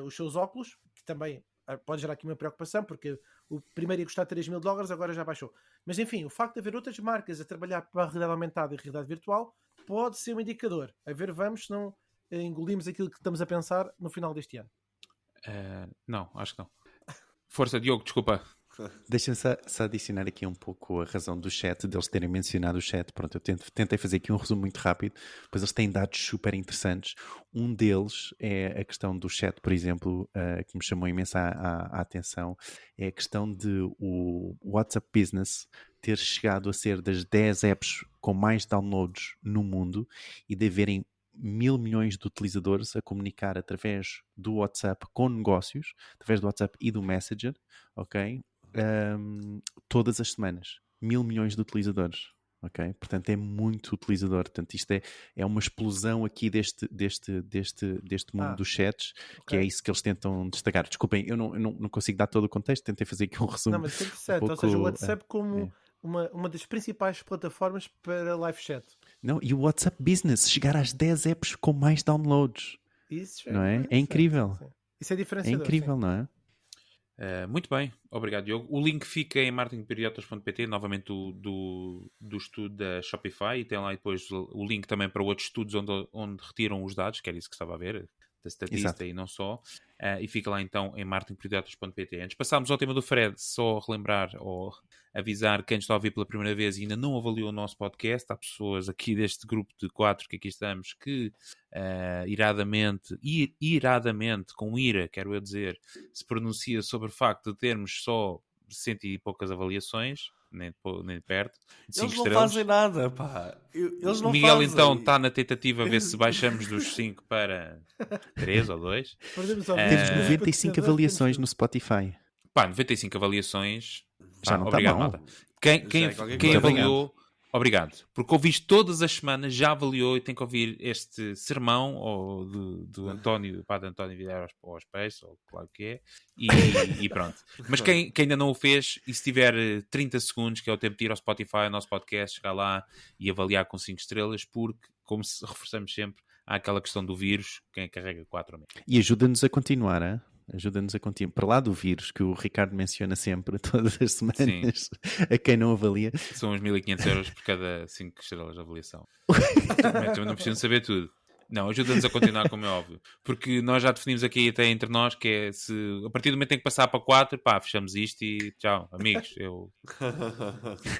os seus óculos, que também pode gerar aqui uma preocupação, porque o primeiro ia custar $3.000, agora já baixou. Mas enfim, o facto de haver outras marcas a trabalhar para a realidade aumentada e a realidade virtual pode ser um indicador. A ver, vamos, se não engolimos aquilo que estamos a pensar no final deste ano. Não, acho que não. Força, Diogo, desculpa. Deixa-me só adicionar aqui um pouco a razão do chat, deles terem mencionado o chat. Pronto, eu tentei fazer aqui um resumo muito rápido, pois eles têm dados super interessantes. Um deles é a questão do chat, por exemplo, que me chamou imenso a atenção, é a questão de o WhatsApp Business ter chegado a ser das 10 apps com mais downloads no mundo e de haverem 1.000 milhões de utilizadores a comunicar através do WhatsApp com negócios, através do WhatsApp e do Messenger, ok? Todas as semanas. 1.000 milhões de utilizadores, ok? Portanto, é muito utilizador. Portanto, isto é uma explosão aqui deste mundo dos chats, que é isso que eles tentam destacar. Desculpem, eu não consigo dar todo o contexto, tentei fazer aqui um resumo. Não, mas é interessante. Ou seja, o WhatsApp como uma das principais plataformas para live chat. Não, e o WhatsApp Business chegar às 10 apps com mais downloads. Isso não é? É incrível. Sim. Isso é diferenciador. É incrível, sim. não é? Muito bem, obrigado, Diogo. O link fica em marketingperiodotas.pt, novamente do estudo da Shopify, e tem lá depois o link também para outros estudos onde retiram os dados, que era isso que estava a ver, da estatística. Exato. E não só. E fica lá então em marketingperiodotas.pt. Antes de passarmos ao tema do Fred, só relembrar ou avisar quem está a ouvir pela primeira vez e ainda não avaliou o nosso podcast. Há pessoas aqui deste grupo de 4 que aqui estamos que iradamente, com ira, quero eu dizer, se pronuncia sobre o facto de termos só 100 e poucas avaliações, nem perto, de 5 Eles não estrelas. fazem nada, pá. Eles não Miguel fazem. então está na tentativa a ver se baixamos dos 5 para 3 ou 2. Temos 95 avaliações no Spotify. Pá, 95 avaliações. Já não obrigado, está mal. malta. Quem avaliou, obrigado. Porque ouviste todas as semanas, já avaliou e tem que ouvir este sermão ou do António, do padre António Vidal aos Peixes, ou claro que é, e pronto. Mas quem ainda não o fez, e se tiver 30 segundos, que é o tempo de ir ao Spotify, ao nosso podcast, chegar lá e avaliar com 5 estrelas, porque, como reforçamos sempre, há aquela questão do vírus, quem carrega 4 ou menos. E ajuda-nos a continuar, hein? Ajuda-nos a continuar. Para lá do vírus, que o Ricardo menciona sempre, todas as semanas, a quem não avalia. São uns 1.500 euros por cada 5 estrelas de avaliação. Também não precisam saber tudo. Não, ajuda-nos a continuar, como é óbvio. Porque nós já definimos aqui até entre nós que é se a partir do momento em que passar para 4, pá, fechamos isto e tchau, amigos. Eu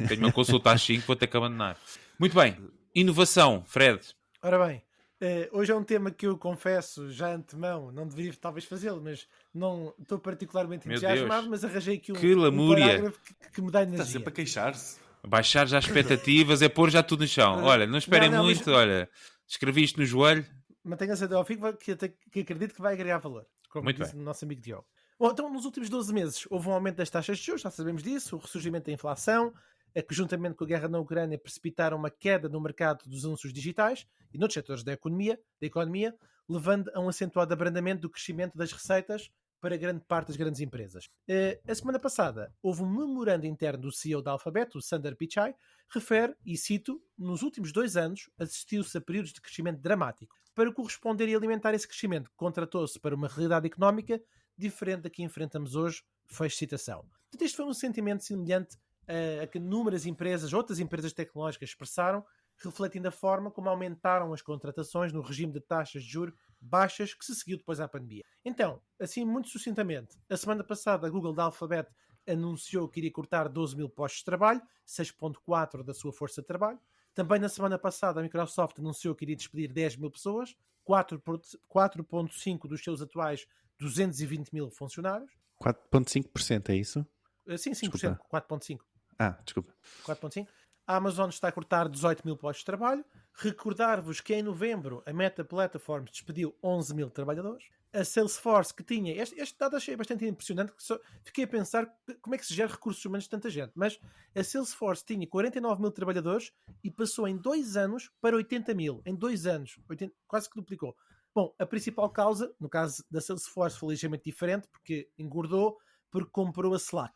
tenho uma consulta às 5, vou ter que abandonar. Muito bem. Inovação, Fred. Ora bem. Hoje é um tema que eu confesso já antemão, não deveria talvez fazê-lo, mas não estou particularmente entusiasmado, mas arranjei aqui um parágrafo que me dá energia. Está sempre a queixar-se. Baixar já expectativas é pôr já tudo no chão. Olha, não esperem muito, olha, escrevi isto no joelho. Mantenha-se até ao fim, que acredito que vai agregar valor, como muito disse bem. o nosso amigo Diogo. Bom, então nos últimos 12 meses houve um aumento das taxas de juros, já sabemos disso, o ressurgimento da inflação, que juntamente com a guerra na Ucrânia precipitaram uma queda no mercado dos anúncios digitais e noutros setores da economia, levando a um acentuado abrandamento do crescimento das receitas para grande parte das grandes empresas. A semana passada houve um memorando interno do CEO da Alphabet, o Sundar Pichai, refere, e cito, nos últimos 2 anos assistiu-se a períodos de crescimento dramático. Para corresponder e alimentar esse crescimento, contratou-se para uma realidade económica diferente da que enfrentamos hoje, fecho citação. Portanto, este foi um sentimento semelhante a que inúmeras empresas, outras empresas tecnológicas expressaram, refletindo a forma como aumentaram as contratações no regime de taxas de juros baixas que se seguiu depois à pandemia. Então, assim muito sucintamente, a semana passada a Google da Alphabet anunciou que iria cortar 12 mil postos de trabalho, 6,4% da sua força de trabalho. Também na semana passada a Microsoft anunciou que iria despedir 10 mil pessoas, 4,5% dos seus atuais 220 mil funcionários. 4,5% é isso? Sim, 5%, 4,5%. Desculpa. 4,5%. A Amazon está a cortar 18 mil postos de trabalho. Recordar-vos que em novembro a Meta Platforms despediu 11 mil trabalhadores. A Salesforce, que tinha... Este dado achei bastante impressionante, fiquei a pensar como é que se gera recursos humanos de tanta gente. Mas a Salesforce tinha 49 mil trabalhadores e passou em 2 anos para 80 mil. Em 2 anos. Quase que duplicou. Bom, a principal causa, no caso da Salesforce, foi ligeiramente diferente, porque engordou, porque comprou a Slack.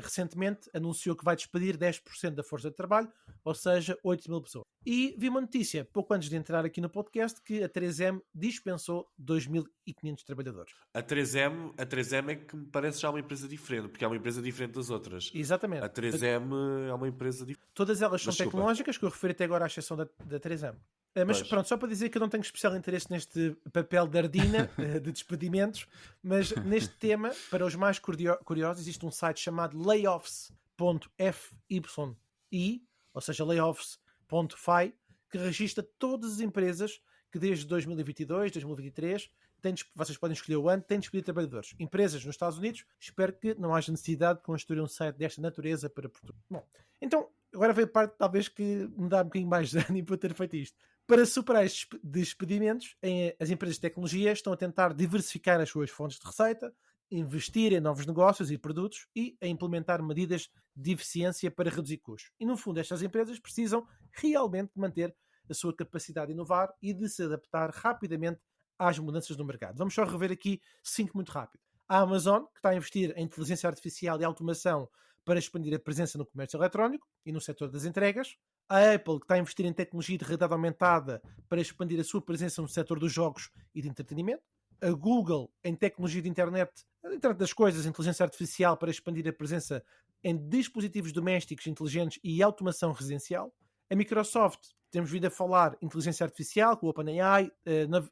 Recentemente anunciou que vai despedir 10% da força de trabalho, ou seja, 8 mil pessoas. E vi uma notícia, pouco antes de entrar aqui no podcast, que a 3M dispensou 2.500 trabalhadores. A 3M é que me parece já uma empresa diferente, porque é uma empresa diferente das outras. Exatamente. A 3M é uma empresa diferente. Todas elas são tecnológicas, que eu referi até agora à exceção da 3M. Mas pronto, só para dizer que eu não tenho especial interesse neste papel de ardina de despedimentos, mas neste tema, para os mais curiosos, existe um site chamado layoffs.fyi, ou seja, layoffs.fi, que registra todas as empresas que desde 2022, 2023, vocês podem escolher o ano, têm de despedir trabalhadores. Empresas nos Estados Unidos, espero que não haja necessidade de construir um site desta natureza para Portugal. Bom, então, agora veio a parte talvez que me dá um bocadinho mais de ânimo para ter feito isto. Para superar estes despedimentos, as empresas de tecnologia estão a tentar diversificar as suas fontes de receita, investir em novos negócios e produtos e a implementar medidas de eficiência para reduzir custos. E, no fundo, estas empresas precisam realmente manter a sua capacidade de inovar e de se adaptar rapidamente às mudanças no mercado. Vamos só rever aqui 5 muito rápido. A Amazon, que está a investir em inteligência artificial e automação para expandir a presença no comércio eletrónico e no setor das entregas. A Apple, que está a investir em tecnologia de realidade aumentada para expandir a sua presença no setor dos jogos e de entretenimento. A Google, em tecnologia de internet das coisas, inteligência artificial para expandir a presença em dispositivos domésticos inteligentes e automação residencial. A Microsoft, temos vindo a falar inteligência artificial com o OpenAI,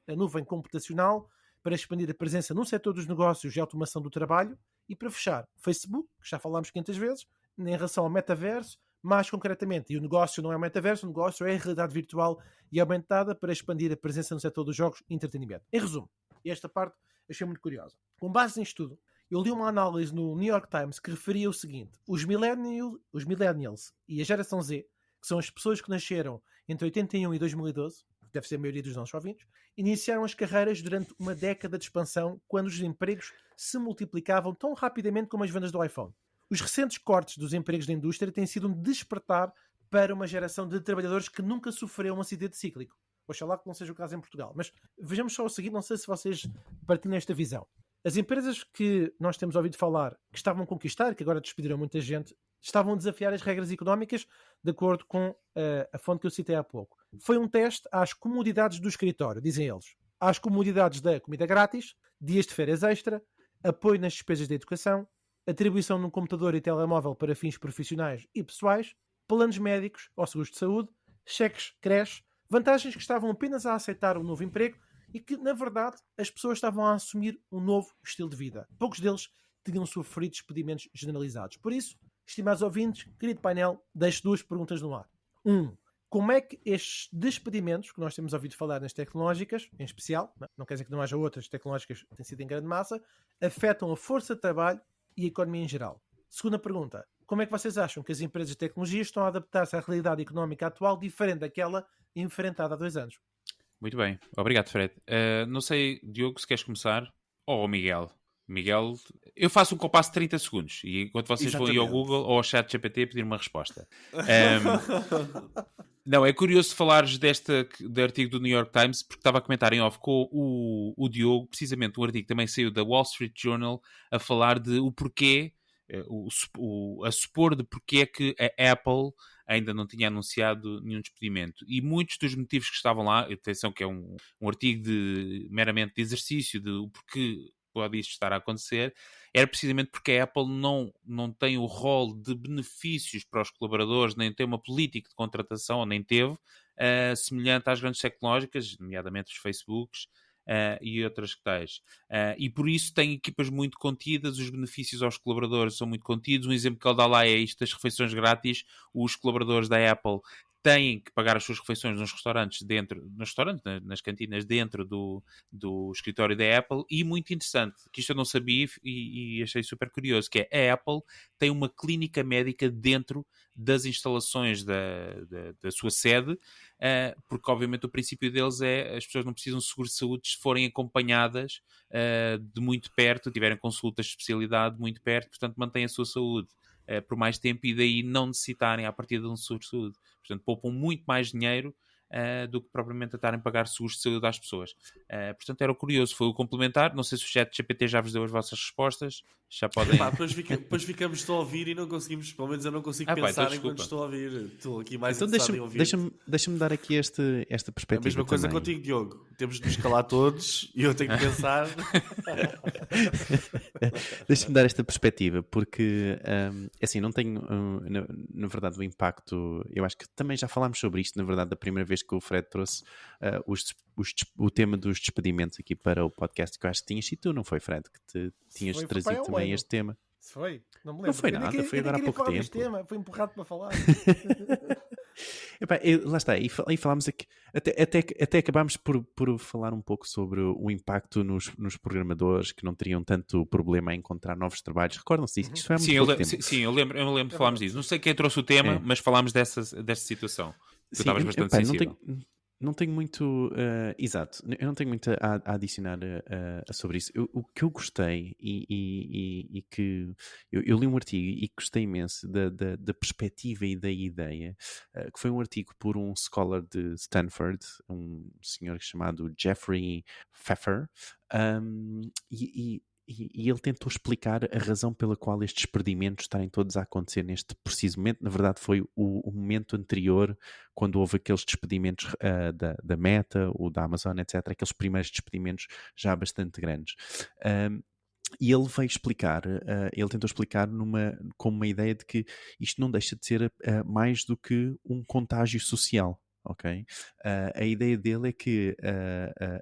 a nuvem computacional, para expandir a presença no setor dos negócios e automação do trabalho. E para fechar, Facebook, que já falámos 500 vezes, em relação ao metaverso, mais concretamente, e o negócio não é o metaverso, o negócio é a realidade virtual e aumentada para expandir a presença no setor dos jogos e entretenimento. Em resumo, esta parte achei muito curiosa. Com base nisto tudo, eu li uma análise no New York Times que referia o seguinte: os millennials e a geração Z, que são as pessoas que nasceram entre 81 e 2012, que deve ser a maioria dos nossos ouvintes, iniciaram as carreiras durante uma década de expansão, quando os empregos se multiplicavam tão rapidamente como as vendas do iPhone. Os recentes cortes dos empregos da indústria têm sido um despertar para uma geração de trabalhadores que nunca sofreu um acidente cíclico. Oxalá que não seja o caso em Portugal. Mas vejamos só o seguinte, não sei se vocês partilham esta visão. As empresas que nós temos ouvido falar, que estavam a conquistar, que agora despediram muita gente, estavam a desafiar as regras económicas de acordo com a fonte que eu citei há pouco. Foi um teste às comodidades do escritório, dizem eles. Às comodidades da comida grátis, dias de férias extra, apoio nas despesas da educação, atribuição num computador e telemóvel para fins profissionais e pessoais, planos médicos ou seguros de saúde, cheques, creche, vantagens que estavam apenas a aceitar um novo emprego e que, na verdade, as pessoas estavam a assumir um novo estilo de vida. Poucos deles tinham sofrido despedimentos generalizados. Por isso, estimados ouvintes, querido painel, deixo 2 perguntas no ar. 1. Como é que estes despedimentos, que nós temos ouvido falar nas tecnológicas, em especial, não quer dizer que não haja outras tecnológicas que têm sido em grande massa, afetam a força de trabalho e a economia em geral? Segunda pergunta. Como é que vocês acham que as empresas de tecnologia estão a adaptar-se à realidade económica atual diferente daquela enfrentada há 2 anos? Muito bem. Obrigado, Fred. Não sei, Diogo, se queres começar. Ou Miguel. Miguel, eu faço um compasso de 30 segundos e enquanto vocês vão ir ao Google ou ao ChatGPT pedir uma resposta. Não, é curioso falares de artigo do New York Times, porque estava a comentar em off com o Diogo, precisamente um artigo que também saiu da Wall Street Journal, a falar de o porquê, a supor de porque é que a Apple ainda não tinha anunciado nenhum despedimento. E muitos dos motivos que estavam lá, atenção que é um artigo meramente de exercício, de o porquê pode isto estar a acontecer, era precisamente porque a Apple não tem o rol de benefícios para os colaboradores, nem tem uma política de contratação, ou nem teve, semelhante às grandes tecnológicas, nomeadamente os Facebooks e outras que tais. E por isso tem equipas muito contidas, os benefícios aos colaboradores são muito contidos. Um exemplo que ele dá lá é isto das refeições grátis. Os colaboradores da Apple têm que pagar as suas refeições nos restaurantes, nas cantinas dentro do escritório da Apple. E muito interessante, que isto eu não sabia e achei super curioso, que é a Apple tem uma clínica médica dentro das instalações da sua sede, porque obviamente o princípio deles é as pessoas não precisam de seguro de saúde se forem acompanhadas de muito perto, tiverem consultas de especialidade muito perto, portanto mantêm a sua saúde por mais tempo e daí não necessitarem a partir de um seguro de saúde. Portanto, poupam muito mais dinheiro do que propriamente a estarem a pagar seguros de saúde às pessoas. Portanto, era curioso, foi o complementar. Não sei se o ChatGPT já vos deu as vossas respostas. Já podem... Depois ficamos a ouvir e não conseguimos, pelo menos eu não consigo pensar enquanto estou a ouvir. Estou aqui mais interessado em ouvir. Deixa-me dar aqui esta perspectiva. A mesma coisa também. Contigo, Diogo. Temos de nos calar todos e eu tenho que pensar. Deixa-me dar esta perspectiva, porque assim, não tenho, na verdade, o impacto. Eu acho que também já falámos sobre isto, na verdade, da primeira vez vez que o Fred trouxe o tema dos despedimentos aqui para o podcast, que eu acho que tinhas sido tu, não foi, Fred? Que tinhas trazido também este tema. Foi, não me lembro. Não foi nada, foi agora há pouco tempo. Tema, foi empurrado para falar. Epá, lá está, e falámos aqui, até acabámos por falar um pouco sobre o impacto nos programadores que não teriam tanto problema em encontrar novos trabalhos. Recordam-se disso? Isso foi há muito pouco tempo. Sim, eu lembro de falarmos disso. Não sei quem trouxe o tema, mas falámos dessa situação. Tu estavas bastante sensível. Não tenho muito... exato. Eu não tenho muito a adicionar sobre isso. O que eu gostei e que... Eu li um artigo e gostei imenso da perspectiva e da ideia, que foi um artigo por um scholar de Stanford, um senhor chamado Jeffrey Pfeffer, e ele tentou explicar a razão pela qual estes perdimentos estarem todos a acontecer neste preciso momento. Na verdade, foi o momento anterior, quando houve aqueles despedimentos da Meta, ou da Amazon, etc. Aqueles primeiros despedimentos já bastante grandes. E ele veio explicar, ele tentou explicar como uma ideia de que isto não deixa de ser mais do que um contágio social. Ok? A ideia dele é que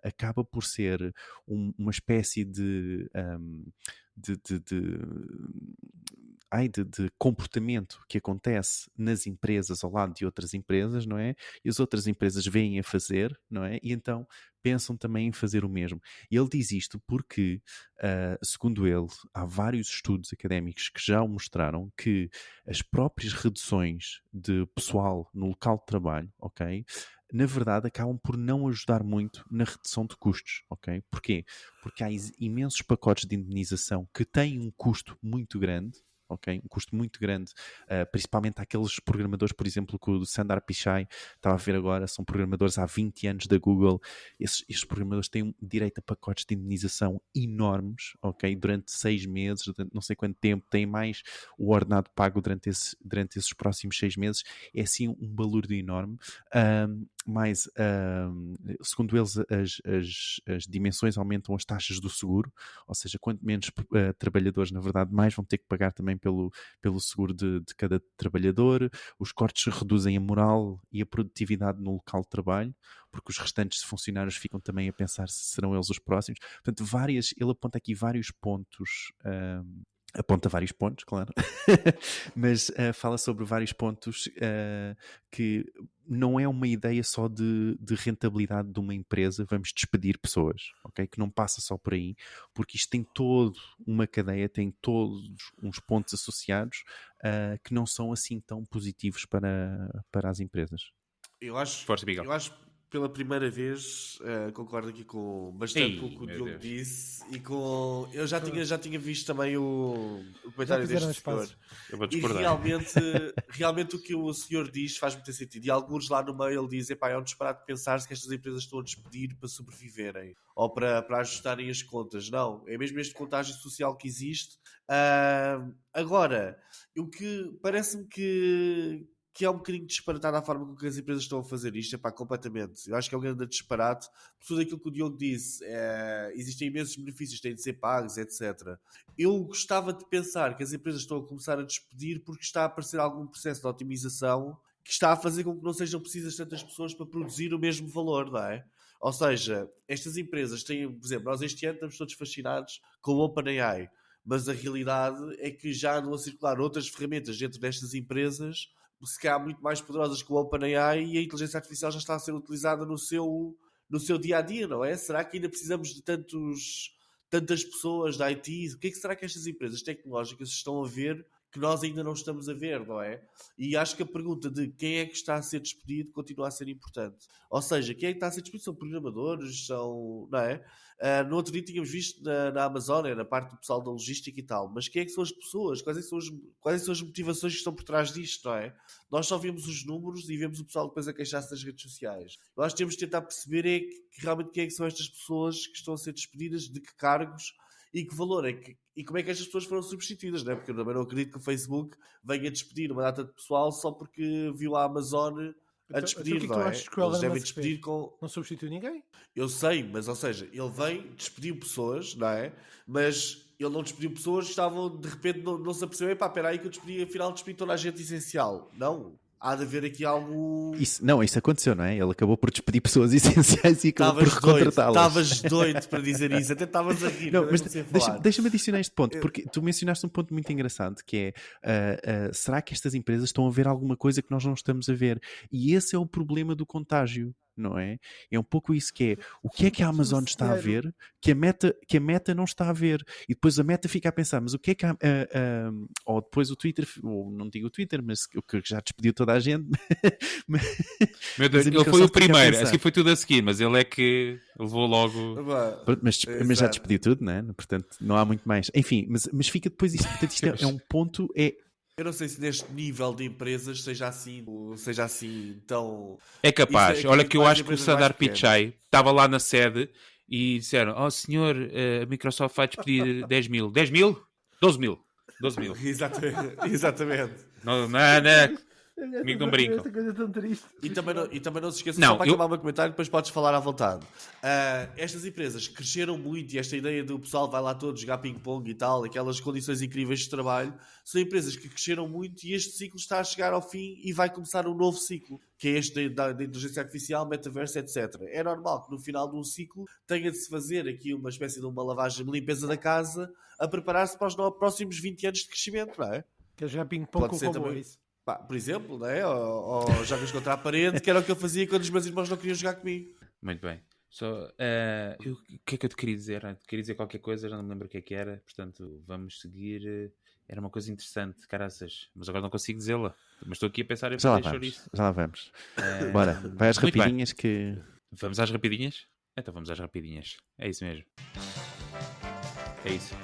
acaba por ser uma espécie de comportamento que acontece nas empresas ao lado de outras empresas, não é? E as outras empresas veem a fazer, não é? E então pensam também em fazer o mesmo. E ele diz isto porque, segundo ele, há vários estudos académicos que já o mostraram que as próprias reduções de pessoal no local de trabalho, ok? Na verdade, acabam por não ajudar muito na redução de custos, ok? Porquê? Porque há imensos pacotes de indemnização que têm um custo muito grande, ok? Um custo muito grande, principalmente aqueles programadores, por exemplo, que o Sundar Pichai estava a ver agora, são programadores há 20 anos da Google. Estes programadores têm direito a pacotes de indemnização enormes, ok? Durante 6 meses, durante não sei quanto tempo, têm mais o ordenado pago durante esses próximos 6 meses. É assim um balúrdio enorme. Mas, segundo eles, as dimensões aumentam as taxas do seguro, ou seja, quanto menos trabalhadores, na verdade, mais vão ter que pagar também pelo seguro de cada trabalhador. Os cortes reduzem a moral e a produtividade no local de trabalho, porque os restantes funcionários ficam também a pensar se serão eles os próximos. Portanto, ele aponta aqui vários pontos... aponta vários pontos, claro, mas fala sobre vários pontos que não é uma ideia só de rentabilidade de uma empresa, vamos despedir pessoas, ok? Que não passa só por aí, porque isto tem toda uma cadeia, tem todos uns pontos associados que não são assim tão positivos para as empresas. Eu acho pela primeira vez concordo aqui com bastante com o que o Diogo disse e com... Eu já tinha visto também o comentário deste senhor. Eu vou discordar. E realmente o que o senhor diz faz muito sentido. E alguns lá no meio ele diz, é um disparate pensar-se que estas empresas estão a despedir para sobreviverem ou para ajustarem as contas. Não, é mesmo este contágio social que existe. Agora, o que parece-me que é um bocadinho disparatado a forma com que as empresas estão a fazer isto, completamente. Eu acho que é um grande disparate, por tudo aquilo que o Diogo disse, existem imensos benefícios, têm de ser pagos, etc. Eu gostava de pensar que as empresas estão a começar a despedir porque está a aparecer algum processo de otimização que está a fazer com que não sejam precisas tantas pessoas para produzir o mesmo valor, não é? Ou seja, estas empresas têm, por exemplo, nós este ano estamos todos fascinados com o OpenAI, mas a realidade é que já andam a circular outras ferramentas dentro destas empresas se calhar muito mais poderosas que o OpenAI e a inteligência artificial já está a ser utilizada no seu dia-a-dia, não é? Será que ainda precisamos de tantas pessoas da IT? O que é que será que estas empresas tecnológicas estão a ver que nós ainda não estamos a ver, não é? E acho que a pergunta de quem é que está a ser despedido continua a ser importante. Ou seja, quem é que está a ser despedido? São programadores, não é? No outro dia tínhamos visto na Amazon, na parte do pessoal da logística e tal, mas quem é que são as pessoas? Quais é que são as motivações que estão por trás disto, não é? Nós só vemos os números e vemos o pessoal depois a queixar-se nas redes sociais. Nós temos de tentar perceber que realmente quem é que são estas pessoas que estão a ser despedidas, de que cargos e que valor e como é que estas pessoas foram substituídas, não é? Porque eu também não acredito que o Facebook venha despedir uma data de pessoal só porque viu a Amazon a despedir, então, não é? Eles devem despedir Não substitui ninguém? Eu sei, mas ou seja, ele vem, despediu pessoas, não é? Mas ele não despediu pessoas que estavam, de repente, não se apercebeu, espera aí que eu despedi, afinal despedi toda a gente essencial. Não. há de haver aqui algo... Isso aconteceu, não é? Ele acabou por despedir pessoas essenciais e acabou por recontratá-las. Estavas doido para dizer isso, até estavas a rir. Não, mas deixa-me adicionar este ponto, porque tu mencionaste um ponto muito engraçado, que é, será que estas empresas estão a ver alguma coisa que nós não estamos a ver? E esse é o problema do contágio, não é? É um pouco isso que é, o que é que a Amazon está a ver que a Meta não está a ver? E depois a Meta fica a pensar, mas o que é que ou depois o Twitter, ou não digo o Twitter, mas o que já despediu toda a gente. Meu Deus, ele foi o primeiro, assim foi tudo a seguir, mas ele é que levou logo... Mas já despediu tudo, não é? Portanto, não há muito mais. Enfim, mas fica depois isto, portanto, isto é um ponto... Eu não sei se neste nível de empresas seja assim tão... É capaz. Olha que eu acho que o Sundar Pichai estava lá na sede e disseram, senhor, a Microsoft vai despedir 10 mil. 10 mil? 12 mil. 12 mil. Exatamente. Não. Comigo não brincam. E também não se esqueça, só para acabar o meu comentário, depois podes falar à vontade. Estas empresas cresceram muito e esta ideia do pessoal vai lá todo jogar ping-pong e tal, aquelas condições incríveis de trabalho, são empresas que cresceram muito e este ciclo está a chegar ao fim e vai começar um novo ciclo, que é este da inteligência artificial, metaverso, etc. É normal que no final de um ciclo tenha de se fazer aqui uma espécie de uma lavagem de limpeza da casa a preparar-se para os próximos 20 anos de crescimento, não é? Quer jogar ping-pong com comboios. Por exemplo, não é? Ou jogas contra a parede, que era o que eu fazia quando os meus irmãos não queriam jogar comigo. Muito bem. O que é que eu te queria dizer? Queria dizer qualquer coisa, já não me lembro o que é que era. Portanto, vamos seguir. Era uma coisa interessante, caraças. Mas agora não consigo dizê-la. Mas estou aqui a pensar em fazer chouriço. Já lá vamos. Bora, vai às rapidinhas que... Vamos às rapidinhas? Então vamos às rapidinhas. É isso mesmo. É isso.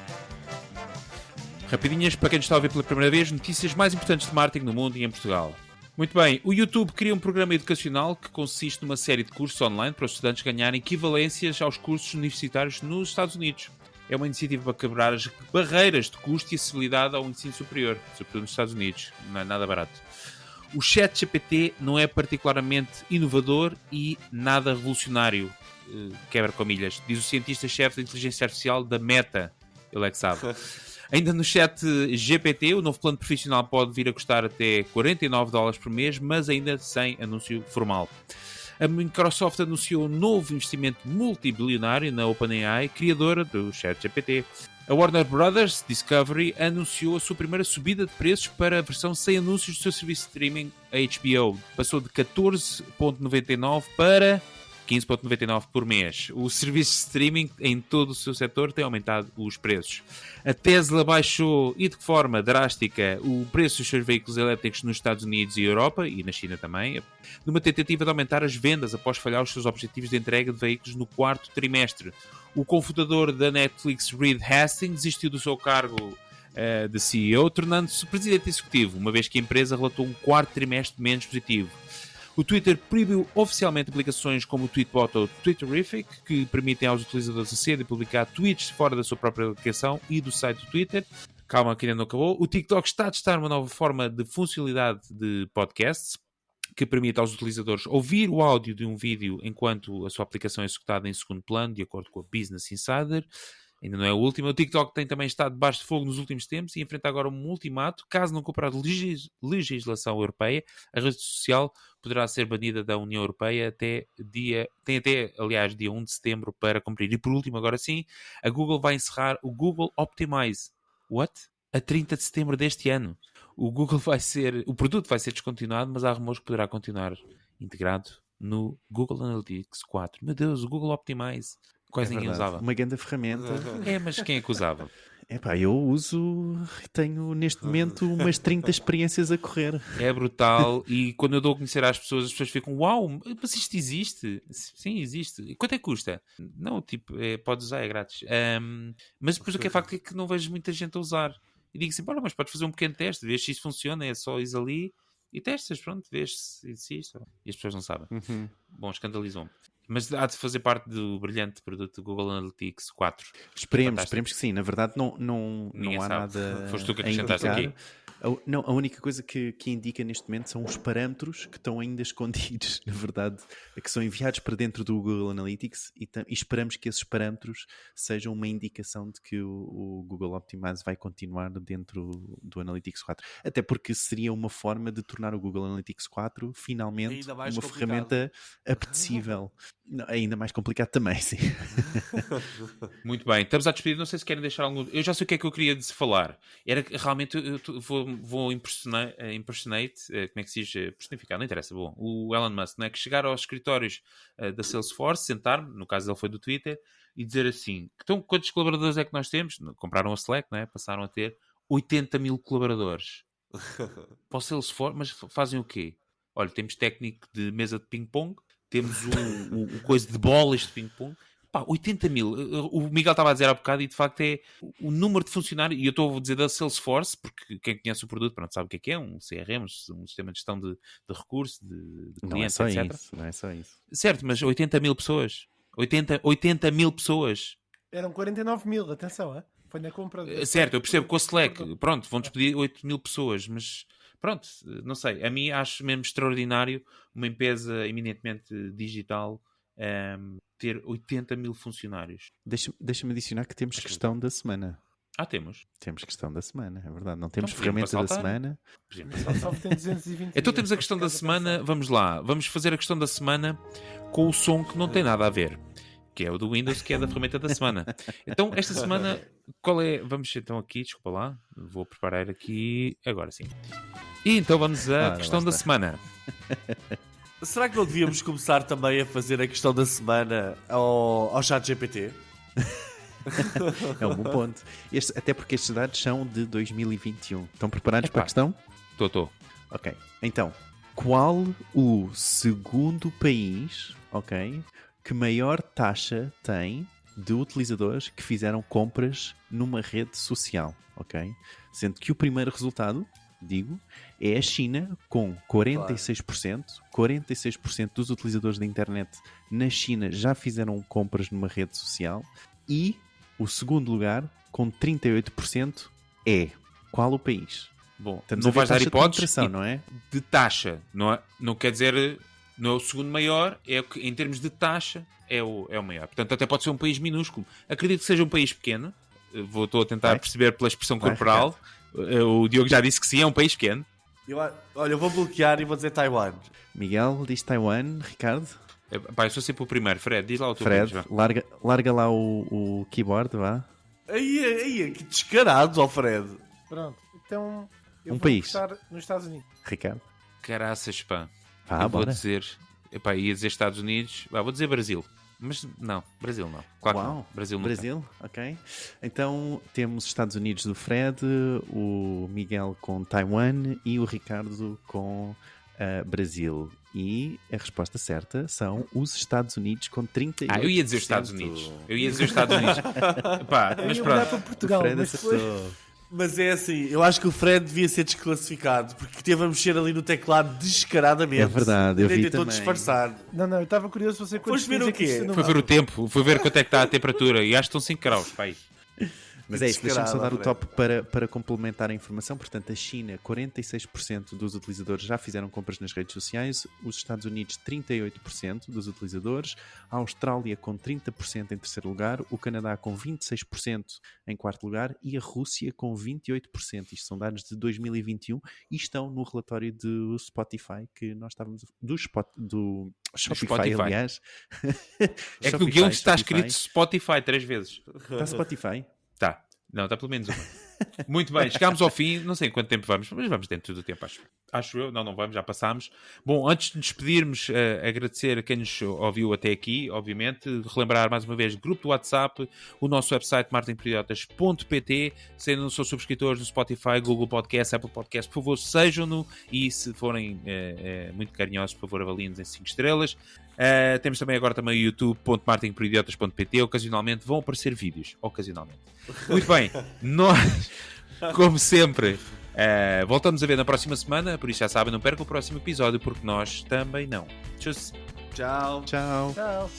Rapidinhas, para quem nos está a ouvir pela primeira vez, notícias mais importantes de marketing no mundo e em Portugal. Muito bem, o YouTube cria um programa educacional que consiste numa série de cursos online para os estudantes ganharem equivalências aos cursos universitários nos Estados Unidos. É uma iniciativa para quebrar as barreiras de custo e acessibilidade ao ensino superior, sobretudo nos Estados Unidos. Não é nada barato. O ChatGPT não é particularmente inovador e nada revolucionário, quebra comilhas, diz o cientista-chefe da inteligência artificial da Meta. Ele é que sabe. Ainda no chat GPT, o novo plano profissional pode vir a custar até $49 por mês, mas ainda sem anúncio formal. A Microsoft anunciou um novo investimento multibilionário na OpenAI, criadora do ChatGPT. A Warner Brothers Discovery anunciou a sua primeira subida de preços para a versão sem anúncios do seu serviço de streaming HBO. Passou de 14,99 para 15,99 por mês. O serviço de streaming em todo o seu setor tem aumentado os preços. A Tesla baixou, e de que forma drástica, o preço dos seus veículos elétricos nos Estados Unidos e Europa, e na China também, numa tentativa de aumentar as vendas após falhar os seus objetivos de entrega de veículos no quarto trimestre. O cofundador da Netflix, Reed Hastings, desistiu do seu cargo de CEO, tornando-se presidente executivo, uma vez que a empresa relatou um quarto trimestre menos positivo. O Twitter proibiu oficialmente aplicações como o Tweetbot ou o Twitterific, que permitem aos utilizadores aceder e publicar tweets fora da sua própria aplicação e do site do Twitter. Calma, que ainda não acabou. O TikTok está a testar uma nova forma de funcionalidade de podcasts, que permite aos utilizadores ouvir o áudio de um vídeo enquanto a sua aplicação é executada em segundo plano, de acordo com a Business Insider. Ainda não é a última. O TikTok tem também estado debaixo de fogo nos últimos tempos e enfrenta agora um ultimato. Caso não cumpra a legislação europeia, a rede social poderá ser banida da União Europeia até aliás, dia 1 de setembro para cumprir. E por último, agora sim, a Google vai encerrar o Google Optimize. What? A 30 de setembro deste ano. O produto vai ser descontinuado, mas há rumores que poderá continuar integrado no Google Analytics 4. Meu Deus, o Google Optimize. Quase ninguém usava. Uma grande ferramenta. Mas quem é que usava? Eu uso, tenho neste momento umas 30 experiências a correr. É brutal, e quando eu dou a conhecer às pessoas, as pessoas ficam, uau, mas isto existe? Sim, existe. E quanto é que custa? Não, podes usar, é grátis. Mas depois o que é facto é que não vejo muita gente a usar. E digo assim, mas podes fazer um pequeno teste, vês se isto funciona, é só ir ali e testas, pronto, vês se isto. E as pessoas não sabem. Bom, escandalizam-me. Mas há de fazer parte do brilhante produto do Google Analytics 4. Esperemos que sim. Na verdade, não há sabe. nada. Foste tu que acrescentaste aqui. A única coisa que indica neste momento são os parâmetros que estão ainda escondidos, na verdade, que são enviados para dentro do Google Analytics e esperamos que esses parâmetros sejam uma indicação de que o Google Optimize vai continuar dentro do Analytics 4. Até porque seria uma forma de tornar o Google Analytics 4 finalmente uma ferramenta apetecível. Não, ainda mais complicado também, sim. Muito bem, estamos à despedida. Não sei se querem deixar algum... Eu já sei o que é que eu queria falar. Era que realmente eu vou impersonate, como é que se diz? Personificar, não interessa. Bom, o Elon Musk, não é? Que chegar aos escritórios da Salesforce, sentar-me, no caso ele foi do Twitter, e dizer assim, então quantos colaboradores é que nós temos? Compraram a Slack, não é? Passaram a ter 80 mil colaboradores. Para o Salesforce, mas fazem o quê? Olha, temos técnico de mesa de ping-pong, temos o coisa de bolas de ping-pong. Pá, 80 mil. O Miguel estava a dizer há bocado e de facto é o número de funcionários, e eu estou a dizer da Salesforce, porque quem conhece o produto pronto, sabe o que é um CRM, um sistema de gestão de recursos, de clientes, não é etc. Não é só isso. Certo, mas 80 mil pessoas. 80 mil pessoas. Eram 49 mil, atenção, é? Foi na compra. Certo, eu percebo com a Slack, pronto, vão despedir 8 mil pessoas, mas pronto, não sei. A mim acho mesmo extraordinário uma empresa eminentemente digital ter 80 mil funcionários. Deixa-me adicionar que temos questão da semana. Temos. Temos questão da semana, é verdade. Não temos então, ferramenta da semana. Só tem 220 então temos a questão da semana. Vamos lá. Vamos fazer a questão da semana com o som que não tem nada a ver. Que é o do Windows, que é da ferramenta da semana. Então, esta semana, qual é... Vamos então aqui, desculpa lá. Vou preparar aqui. Agora sim. E então vamos à questão da semana. Será que não devíamos começar também a fazer a questão da semana ao ChatGPT? É um bom ponto. Até porque estes dados são de 2021. Estão preparados para a questão? Estou. Ok. Então, qual o segundo país, que maior taxa tem de utilizadores que fizeram compras numa rede social, Sendo que o primeiro resultado, é a China, com 46%. 46% dos utilizadores da internet na China já fizeram compras numa rede social. E o segundo lugar, com 38%, é... Qual o país? Bom, não vais dar hipóteses não é? De taxa. Não quer dizer... Não é o segundo maior, é que em termos de taxa é o maior. Portanto, até pode ser um país minúsculo. Acredito que seja um país pequeno. Estou a tentar perceber pela expressão corporal. O Diogo já disse que sim, é um país pequeno. Eu vou bloquear e vou dizer Taiwan. Miguel diz Taiwan. Ricardo? Eu sou sempre o primeiro. Fred, diz lá o teu Fred, país. larga lá o keyboard, vá. Aí, que descarado, Fred. Pronto, então eu vou país. começar nos Estados Unidos. Ricardo? Caraças, pá. Vou dizer... ia dizer Estados Unidos. Vou dizer Brasil. Mas não, Brasil não. Claro que não. Brasil, ok. Então temos Estados Unidos do Fred, o Miguel com Taiwan e o Ricardo com Brasil. E a resposta certa são os Estados Unidos com 38%. Eu ia dizer os Estados Unidos. Mas pronto. Para Portugal, Mas é assim, eu acho que o Fred devia ser desclassificado porque teve a mexer ali no teclado descaradamente. É verdade, eu vi tentou também. disfarçar. Não, eu estava curioso se você foste ver o quê? Foi ver o tempo, foi ver quanto é que está a temperatura e acho que estão 5 graus, pai. Mas é isso, deixa-me só dar o top para complementar a informação. Portanto, a China, 46% dos utilizadores já fizeram compras nas redes sociais, os Estados Unidos, 38% dos utilizadores, a Austrália com 30% em terceiro lugar, o Canadá com 26% em quarto lugar e a Rússia com 28%. Isto são dados de 2021 e estão no relatório do Spotify que nós estávamos... Do Shopify, aliás. É que no guião está escrito Spotify 3 vezes. Está Spotify? Tá. Não, está pelo menos uma. Muito bem, chegámos ao fim. Não sei em quanto tempo vamos, mas vamos dentro do tempo, acho eu. Não vamos, já passámos. Bom, antes de nos despedirmos, agradecer a quem nos ouviu até aqui, obviamente. Relembrar mais uma vez, grupo do WhatsApp, o nosso website marketingperiodotas.pt. Se ainda não são subscritores no Spotify, Google Podcast, Apple Podcast, por favor, sejam-no. E se forem muito carinhosos, por favor, avaliem-nos em 5 estrelas. Temos também agora o youtube.marketingperidiotas.pt. Ocasionalmente vão aparecer vídeos. Ocasionalmente. Muito bem. Nós, como sempre, voltamos a ver na próxima semana. Por isso já sabem, não percam o próximo episódio, porque nós também não. Tchau. Tchau. Tchau. Tchau.